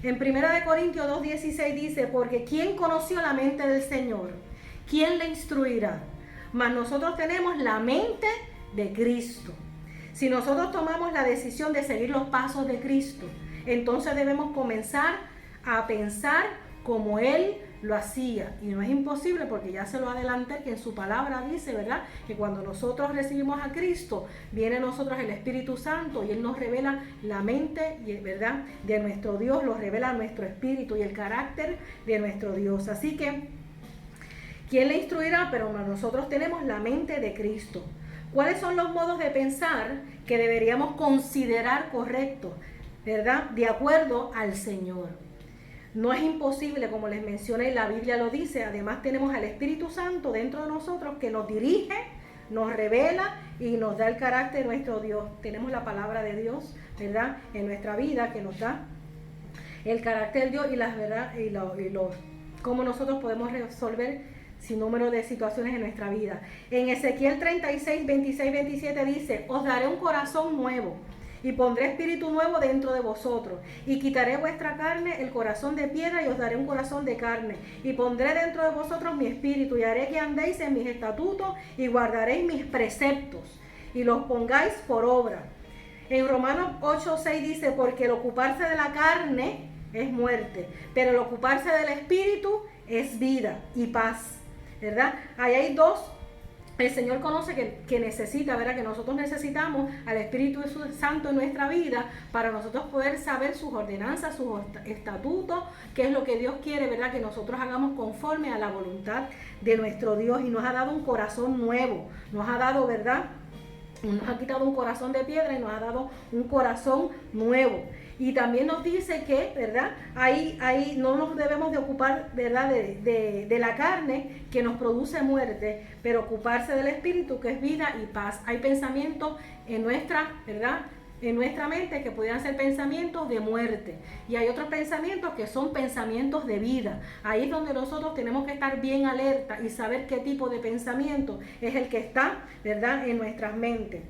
En 1 Corintios 2:16 dice, porque ¿quién conoció la mente del Señor? ¿Quién le instruirá? Mas nosotros tenemos la mente de Cristo. Si nosotros tomamos la decisión de seguir los pasos de Cristo, entonces debemos comenzar a pensar como Él lo hacía. Y no es imposible, porque ya se lo adelanté, que en su palabra dice, ¿verdad?, que cuando nosotros recibimos a Cristo, viene a nosotros el Espíritu Santo y Él nos revela la mente, ¿verdad?, de nuestro Dios, lo revela nuestro espíritu y el carácter de nuestro Dios. Así que, ¿quién le instruirá? Pero nosotros tenemos la mente de Cristo. ¿Cuáles son los modos de pensar que deberíamos considerar correctos, ¿verdad?, de acuerdo al Señor? No es imposible, como les mencioné, la Biblia lo dice. Además tenemos al Espíritu Santo dentro de nosotros que nos dirige, nos revela y nos da el carácter de nuestro Dios. Tenemos la palabra de Dios, ¿verdad?, en nuestra vida, que nos da el carácter de Dios y las verdad y cómo nosotros podemos resolver sin número de situaciones en nuestra vida. En Ezequiel 36, 26, 27 dice, os daré un corazón nuevo y pondré espíritu nuevo dentro de vosotros, y quitaré vuestra carne, el corazón de piedra, y os daré un corazón de carne, y pondré dentro de vosotros mi espíritu, y haré que andéis en mis estatutos, y guardaréis mis preceptos, y los pongáis por obra. En Romanos 8, 6 dice, porque el ocuparse de la carne es muerte, pero el ocuparse del espíritu es vida y paz, ¿verdad? Ahí hay dos. El Señor conoce que necesita, ¿verdad? Que nosotros necesitamos al Espíritu Santo en nuestra vida para nosotros poder saber sus ordenanzas, sus estatutos, qué es lo que Dios quiere, ¿verdad? Que nosotros hagamos conforme a la voluntad de nuestro Dios, y nos ha dado un corazón nuevo, nos ha dado, ¿verdad? Nos ha quitado un corazón de piedra y nos ha dado un corazón nuevo. Y también nos dice que, ¿verdad? Ahí no nos debemos de ocupar, ¿verdad? De la carne, que nos produce muerte, pero ocuparse del espíritu, que es vida y paz. Hay pensamientos en nuestra, ¿verdad? En nuestra mente que pudieran ser pensamientos de muerte, y hay otros pensamientos que son pensamientos de vida. Ahí es donde nosotros tenemos que estar bien alerta y saber qué tipo de pensamiento es el que está, ¿verdad? En nuestras mentes.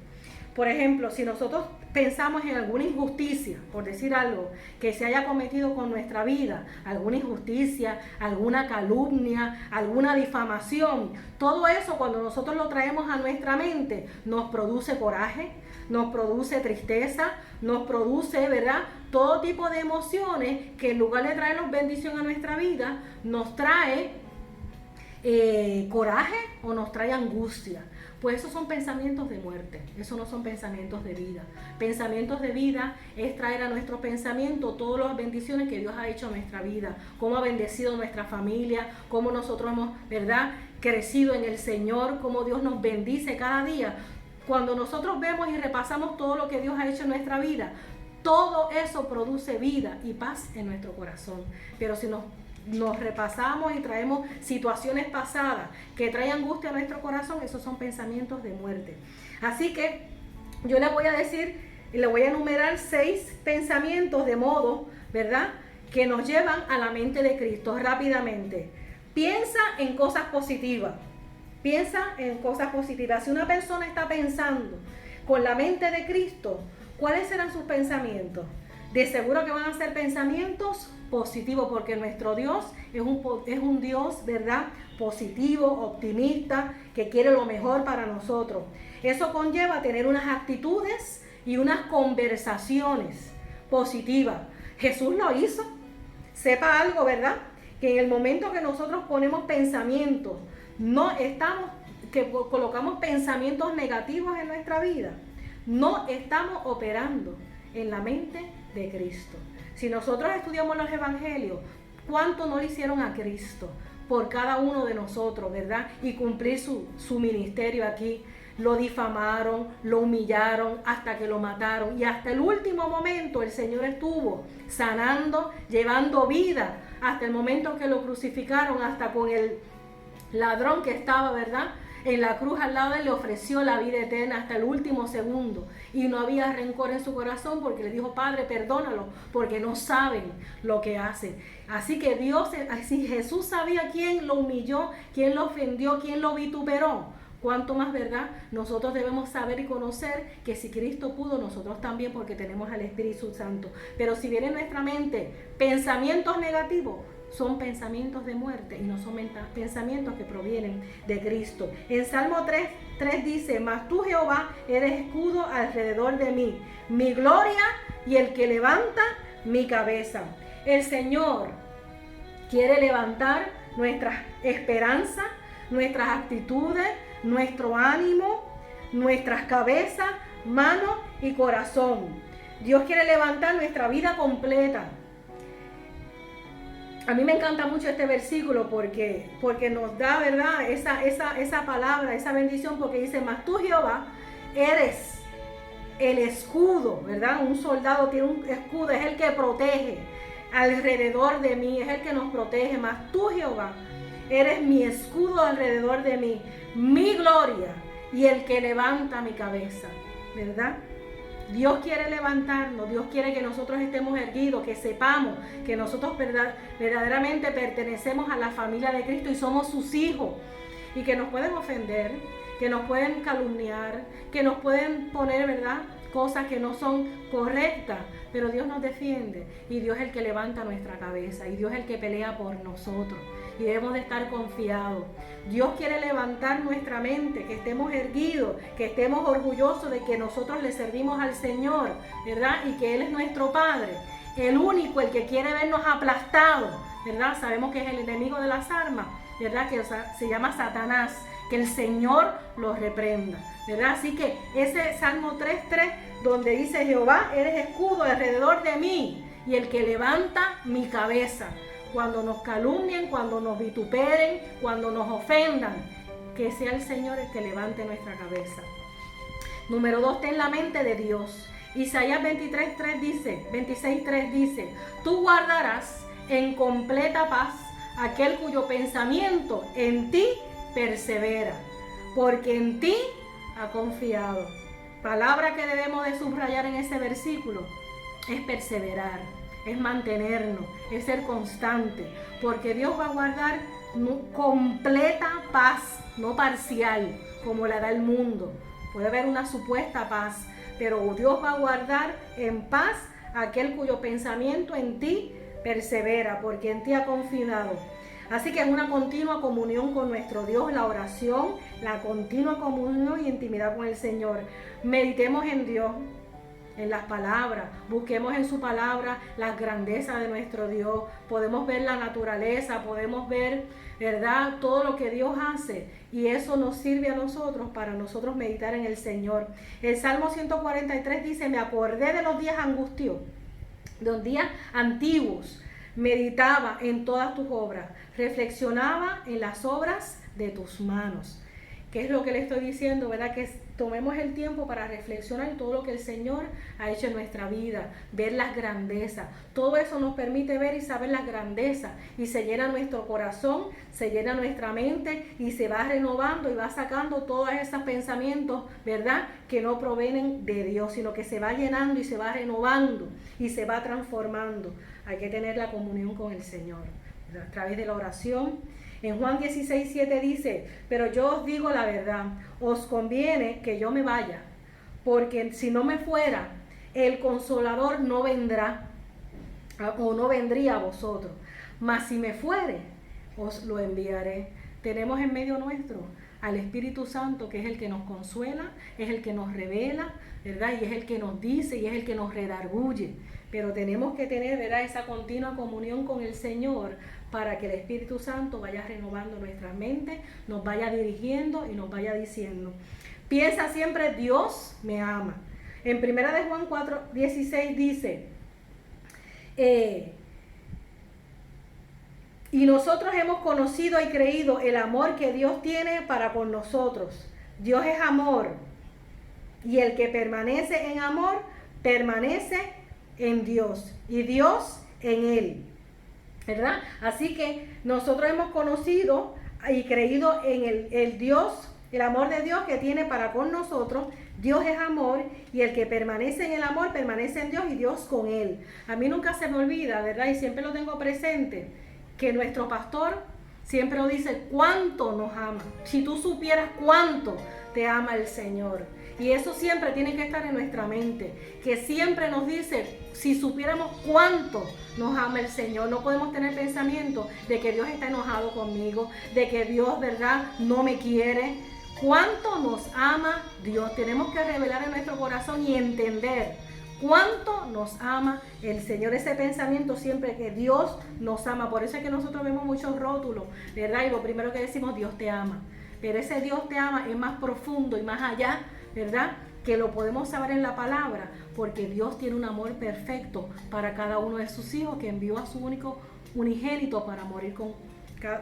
Por ejemplo, si nosotros pensamos en alguna injusticia, por decir algo, que se haya cometido con nuestra vida, alguna injusticia, alguna calumnia, alguna difamación, todo eso cuando nosotros lo traemos a nuestra mente, nos produce coraje, nos produce tristeza, nos produce, ¿verdad?, todo tipo de emociones que en lugar de traernos bendición a nuestra vida, nos trae coraje o nos trae angustia. Pues esos son pensamientos de muerte, esos no son pensamientos de vida. Pensamientos de vida es traer a nuestro pensamiento todas las bendiciones que Dios ha hecho en nuestra vida, cómo ha bendecido nuestra familia, cómo nosotros hemos, ¿verdad?, crecido en el Señor, cómo Dios nos bendice cada día. Cuando nosotros vemos y repasamos todo lo que Dios ha hecho en nuestra vida, todo eso produce vida y paz en nuestro corazón. Pero si nos repasamos y traemos situaciones pasadas que traen angustia a nuestro corazón, esos son pensamientos de muerte. Así que yo les voy a decir, y les voy a enumerar 6 pensamientos de modo, ¿verdad?, que nos llevan a la mente de Cristo rápidamente. Piensa en cosas positivas. Piensa en cosas positivas. Si una persona está pensando con la mente de Cristo, ¿cuáles serán sus pensamientos? De seguro que van a ser pensamientos positivos, porque nuestro Dios es un Dios, ¿verdad?, positivo, optimista, que quiere lo mejor para nosotros. Eso conlleva tener unas actitudes y unas conversaciones positivas. Jesús lo hizo. Sepa algo, ¿verdad?, que en el momento que nosotros ponemos pensamientos, que colocamos pensamientos negativos en nuestra vida, no estamos operando en la mente de Cristo. Si nosotros estudiamos los evangelios, ¿cuánto no le hicieron a Cristo por cada uno de nosotros, verdad? Y cumplir su ministerio aquí. Lo difamaron, lo humillaron hasta que lo mataron, y hasta el último momento el Señor estuvo sanando, llevando vida, hasta el momento que lo crucificaron, hasta con el ladrón que estaba, ¿verdad?, en la cruz al lado de él, le ofreció la vida eterna hasta el último segundo, y no había rencor en su corazón, porque le dijo: Padre, perdónalo, porque no saben lo que hacen. Así que si Jesús sabía quién lo humilló, quién lo ofendió, quién lo vituperó, cuánto más, ¿verdad?, nosotros debemos saber y conocer que si Cristo pudo, nosotros también, porque tenemos al Espíritu Santo. Pero si viene en nuestra mente pensamientos negativos, son pensamientos de muerte y no son pensamientos que provienen de Cristo. En Salmo 3 dice: mas tú, Jehová, eres escudo alrededor de mí, mi gloria y el que levanta mi cabeza. El Señor quiere levantar nuestras esperanzas, nuestras actitudes, nuestro ánimo, nuestras cabezas, manos y corazón. Dios quiere levantar nuestra vida completa. A mí me encanta mucho este versículo porque nos da, ¿verdad?, esa palabra, esa bendición, porque dice: mas tú, Jehová, eres el escudo, ¿verdad? Un soldado tiene un escudo, es el que protege alrededor de mí, es el que nos protege. Mas tú, Jehová, eres mi escudo alrededor de mí, mi gloria y el que levanta mi cabeza, ¿verdad? Dios quiere levantarnos, Dios quiere que nosotros estemos erguidos, que sepamos que nosotros verdaderamente pertenecemos a la familia de Cristo y somos sus hijos, y que nos pueden ofender, que nos pueden calumniar, que nos pueden poner, ¿verdad?, cosas que no son correctas, pero Dios nos defiende y Dios es el que levanta nuestra cabeza y Dios es el que pelea por nosotros y debemos de estar confiados. Dios quiere levantar nuestra mente, que estemos erguidos, que estemos orgullosos de que nosotros le servimos al Señor, ¿verdad? Y que Él es nuestro Padre, el único, el que quiere vernos aplastados, ¿verdad? Sabemos que es el enemigo de las almas, ¿verdad? Que se llama Satanás. Que el Señor los reprenda, ¿verdad? Así que ese Salmo 3:3, donde dice: Jehová, eres escudo alrededor de mí y el que levanta mi cabeza. Cuando nos calumnien, cuando nos vituperen, cuando nos ofendan, que sea el Señor el que levante nuestra cabeza. Número 2, ten la mente de Dios. Isaías 26:3 dice: tú guardarás en completa paz aquel cuyo pensamiento en ti persevera, porque en ti ha confiado. Palabra que debemos de subrayar en ese versículo es perseverar, es mantenernos, es ser constante, porque Dios va a guardar completa paz, no parcial, como la da el mundo. Puede haber una supuesta paz, pero Dios va a guardar en paz aquel cuyo pensamiento en ti persevera, porque en ti ha confiado. Así que es una continua comunión con nuestro Dios, la oración, la continua comunión y intimidad con el Señor. Meditemos en Dios, en las palabras, busquemos en su palabra las grandezas de nuestro Dios. Podemos ver la naturaleza, podemos ver, ¿verdad?, todo lo que Dios hace, y eso nos sirve a nosotros para nosotros meditar en el Señor. El Salmo 143 dice: me acordé de los días angustiosos, de los días antiguos. Meditaba en todas tus obras, reflexionaba en las obras de tus manos. ¿Qué es lo que le estoy diciendo, verdad? Que tomemos el tiempo para reflexionar en todo lo que el Señor ha hecho en nuestra vida, ver las grandezas. Todo eso nos permite ver y saber las grandezas, y se llena nuestro corazón, se llena nuestra mente y se va renovando y va sacando todos esos pensamientos, ¿verdad?, que no provienen de Dios, sino que se va llenando y se va renovando y se va transformando. Hay que tener la comunión con el Señor a través de la oración. En Juan 16:7 dice: pero yo os digo la verdad, os conviene que yo me vaya, porque si no me fuera, el Consolador no vendrá, o no vendría a vosotros, mas si me fuere, os lo enviaré. Tenemos en medio nuestro al Espíritu Santo, que es el que nos consuela, es el que nos revela, ¿verdad?, y es el que nos dice y es el que nos redarguye. Pero tenemos que tener, ¿verdad?, esa continua comunión con el Señor, para que el Espíritu Santo vaya renovando nuestra mente, nos vaya dirigiendo y nos vaya diciendo: piensa siempre, Dios me ama. En 1 de Juan 4:16 dice: y nosotros hemos conocido y creído el amor que Dios tiene para con nosotros. Dios es amor, y el que permanece en amor, permanece en Dios, y Dios en él, ¿verdad? Así que nosotros hemos conocido y creído en el Dios, el amor de Dios que tiene para con nosotros. Dios es amor, y el que permanece en el amor permanece en Dios y Dios con él. A mí nunca se me olvida, ¿verdad?, y siempre lo tengo presente, que nuestro pastor siempre nos dice cuánto nos ama. Si tú supieras cuánto te ama el Señor. Y eso siempre tiene que estar en nuestra mente, que siempre nos dice: si supiéramos cuánto nos ama el Señor. No podemos tener pensamiento de que Dios está enojado conmigo, de que Dios, ¿verdad?, no me quiere. Cuánto nos ama Dios. Tenemos que revelar en nuestro corazón y entender cuánto nos ama el Señor. Ese pensamiento siempre, que Dios nos ama. Por eso es que nosotros vemos muchos rótulos, ¿verdad?, y lo primero que decimos: Dios te ama. Pero ese Dios te ama es más profundo y más allá, ¿verdad?, que lo podemos saber en la palabra, porque Dios tiene un amor perfecto para cada uno de sus hijos, que envió a su único unigénito para morir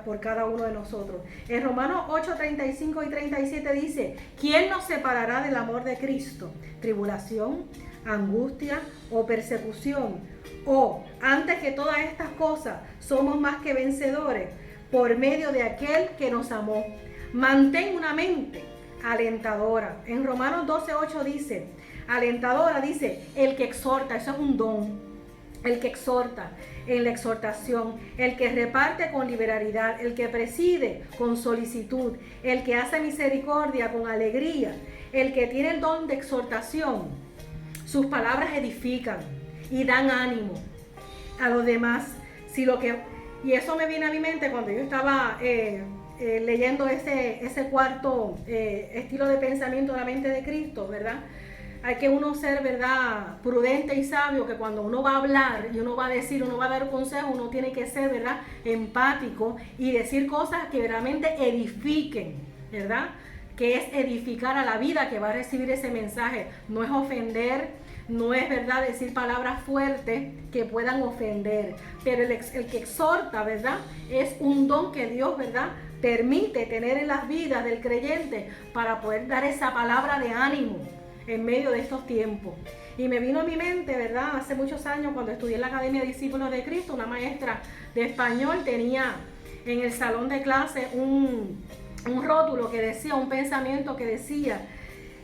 por cada uno de nosotros. En Romanos 8:35 y 37 dice: ¿quién nos separará del amor de Cristo? ¿Tribulación, angustia o persecución? O, antes que todas estas cosas, somos más que vencedores por medio de aquel que nos amó. Mantén una mente alentadora. En Romanos 12:8 dice: alentadora, dice, el que exhorta, eso es un don. El que exhorta en la exhortación, el que reparte con liberalidad, el que preside con solicitud, el que hace misericordia con alegría, el que tiene el don de exhortación. Sus palabras edifican y dan ánimo a los demás. Y eso me viene a mi mente cuando yo estaba leyendo ese cuarto estilo de pensamiento de la mente de Cristo, ¿verdad? Hay que uno ser, ¿verdad?, prudente y sabio, que cuando uno va a hablar y uno va a decir, uno va a dar consejo, uno tiene que ser, ¿verdad?, empático y decir cosas que realmente edifiquen, ¿verdad?, que es edificar a la vida que va a recibir ese mensaje. No es ofender, no es, ¿verdad?, decir palabras fuertes que puedan ofender, pero el que exhorta, ¿verdad?, es un don que Dios, ¿verdad?, permite tener en las vidas del creyente para poder dar esa palabra de ánimo en medio de estos tiempos. Y me vino a mi mente, ¿verdad?, hace muchos años cuando estudié en la Academia de Discípulos de Cristo, una maestra de español tenía en el salón de clase un rótulo que decía, un pensamiento que decía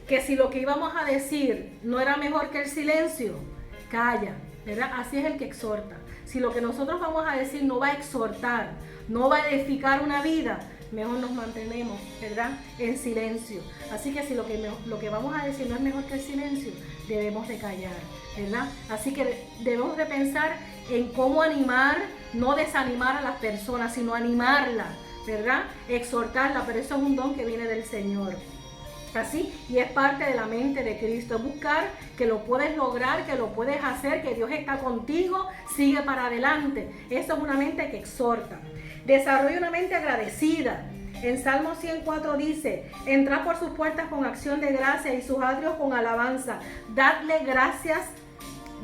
que si lo que íbamos a decir no era mejor que el silencio, calla, ¿verdad? Así es el que exhorta. Si lo que nosotros vamos a decir no va a exhortar, no va a edificar una vida, mejor nos mantenemos, ¿verdad?, en silencio. Así que si lo que vamos a decir no es mejor que el silencio, debemos de callar, ¿verdad? Así que debemos de pensar en cómo animar, no desanimar a las personas, sino animarlas, ¿verdad?, exhortarla, pero eso es un don que viene del Señor. Así, y es parte de la mente de Cristo, buscar que lo puedes lograr, que lo puedes hacer, que Dios está contigo, sigue para adelante. Eso es una mente que exhorta. Desarrolla una mente agradecida. En Salmo 104 dice, entrad por sus puertas con acción de gracia y sus atrios con alabanza. Dadle gracias,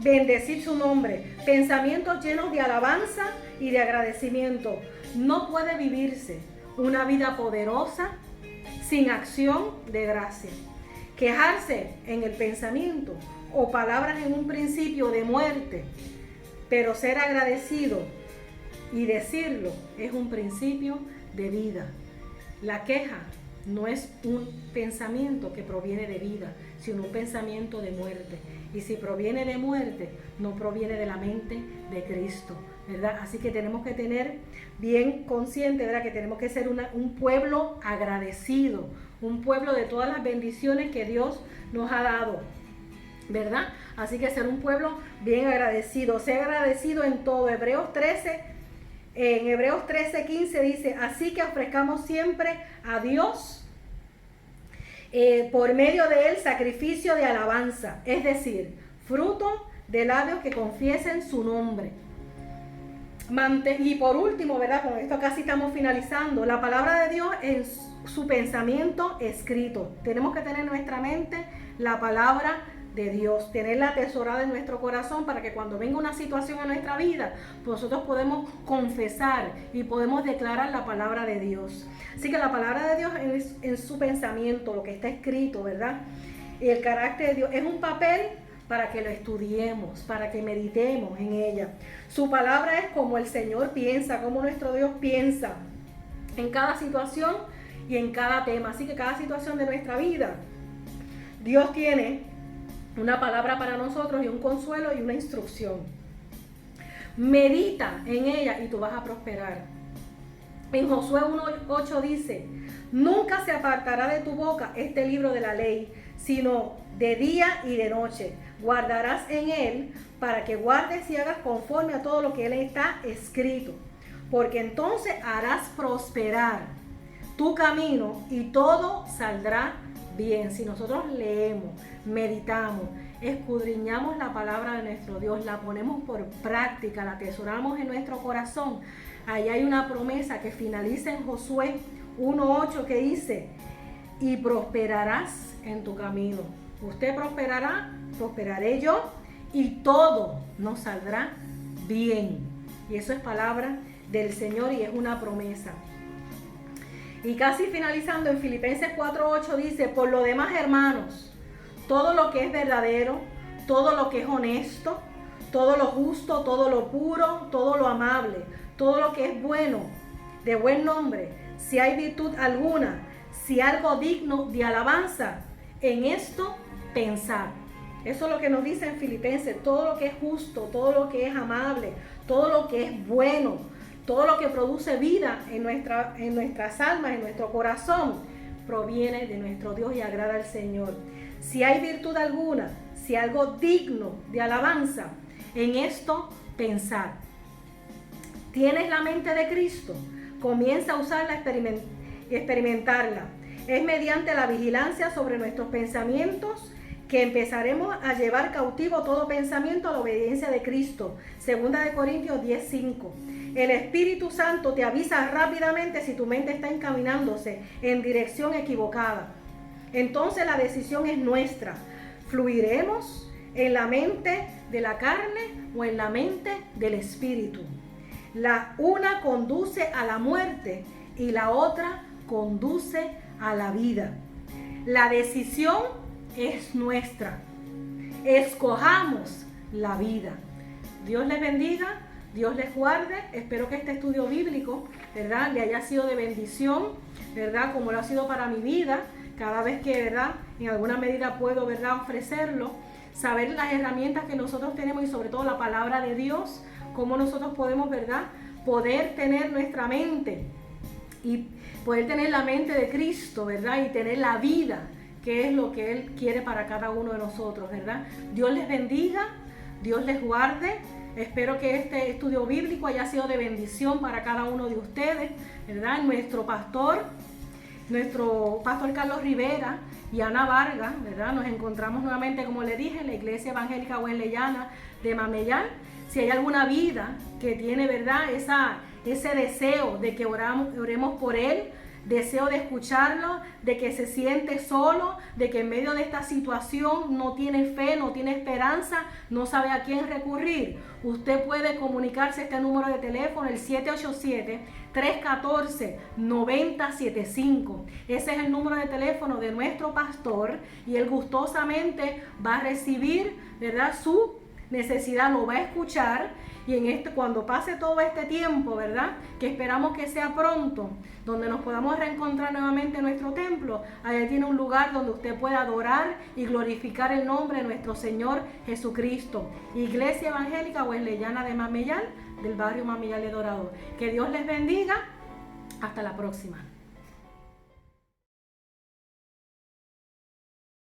bendecid su nombre. Pensamientos llenos de alabanza y de agradecimiento. No puede vivirse una vida poderosa sin acción de gracia. Quejarse en el pensamiento o palabras en un principio de muerte, pero ser agradecido y decirlo es un principio de vida. La queja no es un pensamiento que proviene de vida, sino un pensamiento de muerte. Y si proviene de muerte, no proviene de la mente de Cristo, ¿verdad? Así que tenemos que tener bien consciente, ¿verdad?, que tenemos que ser un pueblo agradecido, un pueblo de todas las bendiciones que Dios nos ha dado, ¿verdad? Así que ser un pueblo bien agradecido, ser agradecido en todo. En Hebreos 13:15 dice, así que ofrezcamos siempre a Dios por medio de él sacrificio de alabanza, es decir, fruto de labios que confiesen su nombre. Y por último, ¿verdad?, con esto casi estamos finalizando, la palabra de Dios en su pensamiento escrito. Tenemos que tener en nuestra mente la palabra de Dios, tenerla atesorada en nuestro corazón para que cuando venga una situación en nuestra vida, pues nosotros podemos confesar y podemos declarar la palabra de Dios. Así que la palabra de Dios es en su pensamiento, lo que está escrito, ¿verdad? Y el carácter de Dios es un papel para que lo estudiemos, para que meditemos en ella. Su palabra es como el Señor piensa, como nuestro Dios piensa en cada situación y en cada tema. Así que cada situación de nuestra vida, Dios tiene una palabra para nosotros y un consuelo y una instrucción. Medita en ella y tú vas a prosperar. En Josué 1:8 dice, nunca se apartará de tu boca este libro de la ley, sino de día y de noche. Guardarás en él para que guardes y hagas conforme a todo lo que él está escrito. Porque entonces harás prosperar tu camino y todo saldrá bien. Si nosotros leemos, meditamos, escudriñamos la palabra de nuestro Dios, la ponemos por práctica, la atesoramos en nuestro corazón, ahí hay una promesa que finaliza en Josué 1:8 que dice, y prosperarás en tu camino. Usted prosperará, prosperaré yo, y todo nos saldrá bien. Y eso es palabra del Señor y es una promesa. Y casi finalizando en Filipenses 4:8 dice, por lo demás, hermanos, todo lo que es verdadero, todo lo que es honesto, todo lo justo, todo lo puro, todo lo amable, todo lo que es bueno, de buen nombre, si hay virtud alguna, si algo digno de alabanza, en esto pensad. Eso es lo que nos dice en Filipenses, todo lo que es justo, todo lo que es amable, todo lo que es bueno, todo lo que produce vida en nuestras almas, en nuestro corazón, proviene de nuestro Dios y agrada al Señor. Si hay virtud alguna, si hay algo digno de alabanza, en esto pensar. ¿Tienes la mente de Cristo? Comienza a usarla y experimentarla. Es mediante la vigilancia sobre nuestros pensamientos que empezaremos a llevar cautivo todo pensamiento a la obediencia de Cristo. 2 Corintios 10:5. El Espíritu Santo te avisa rápidamente si tu mente está encaminándose en dirección equivocada. Entonces la decisión es nuestra. ¿Fluiremos en la mente de la carne o en la mente del Espíritu? La una conduce a la muerte y la otra conduce a la vida. La decisión es nuestra. Escojamos la vida. Dios les bendiga, Dios les guarde. Espero que este estudio bíblico, ¿verdad?, le haya sido de bendición, ¿verdad?, como lo ha sido para mi vida. Cada vez que, ¿verdad?, en alguna medida puedo, ¿verdad?, ofrecerlo, saber las herramientas que nosotros tenemos y sobre todo la palabra de Dios, cómo nosotros podemos, ¿verdad?, poder tener nuestra mente y poder tener la mente de Cristo, ¿verdad?, y tener la vida, que es lo que Él quiere para cada uno de nosotros, ¿verdad? Dios les bendiga, Dios les guarde. Espero que este estudio bíblico haya sido de bendición para cada uno de ustedes, ¿verdad? Nuestro pastor Carlos Rivera y Ana Vargas, ¿verdad? Nos encontramos nuevamente, como le dije, en la Iglesia Evangélica Wesleyana de Mameyán. Si hay alguna vida que tiene, ¿verdad?, ese deseo de que oremos por él, deseo de escucharlo, de que se siente solo, de que en medio de esta situación no tiene fe, no tiene esperanza, no sabe a quién recurrir, usted puede comunicarse a este número de teléfono, el 787-314-9075. Ese es el número de teléfono de nuestro pastor y él gustosamente va a recibir, ¿verdad?, su necesidad, lo va a escuchar, y cuando pase todo este tiempo, ¿verdad?, que esperamos que sea pronto, donde nos podamos reencontrar nuevamente en nuestro templo, allá tiene un lugar donde usted puede adorar y glorificar el nombre de nuestro Señor Jesucristo. Iglesia Evangélica Wesleyana de Mameyán, del barrio Mameyán de Dorado. Que Dios les bendiga. Hasta la próxima.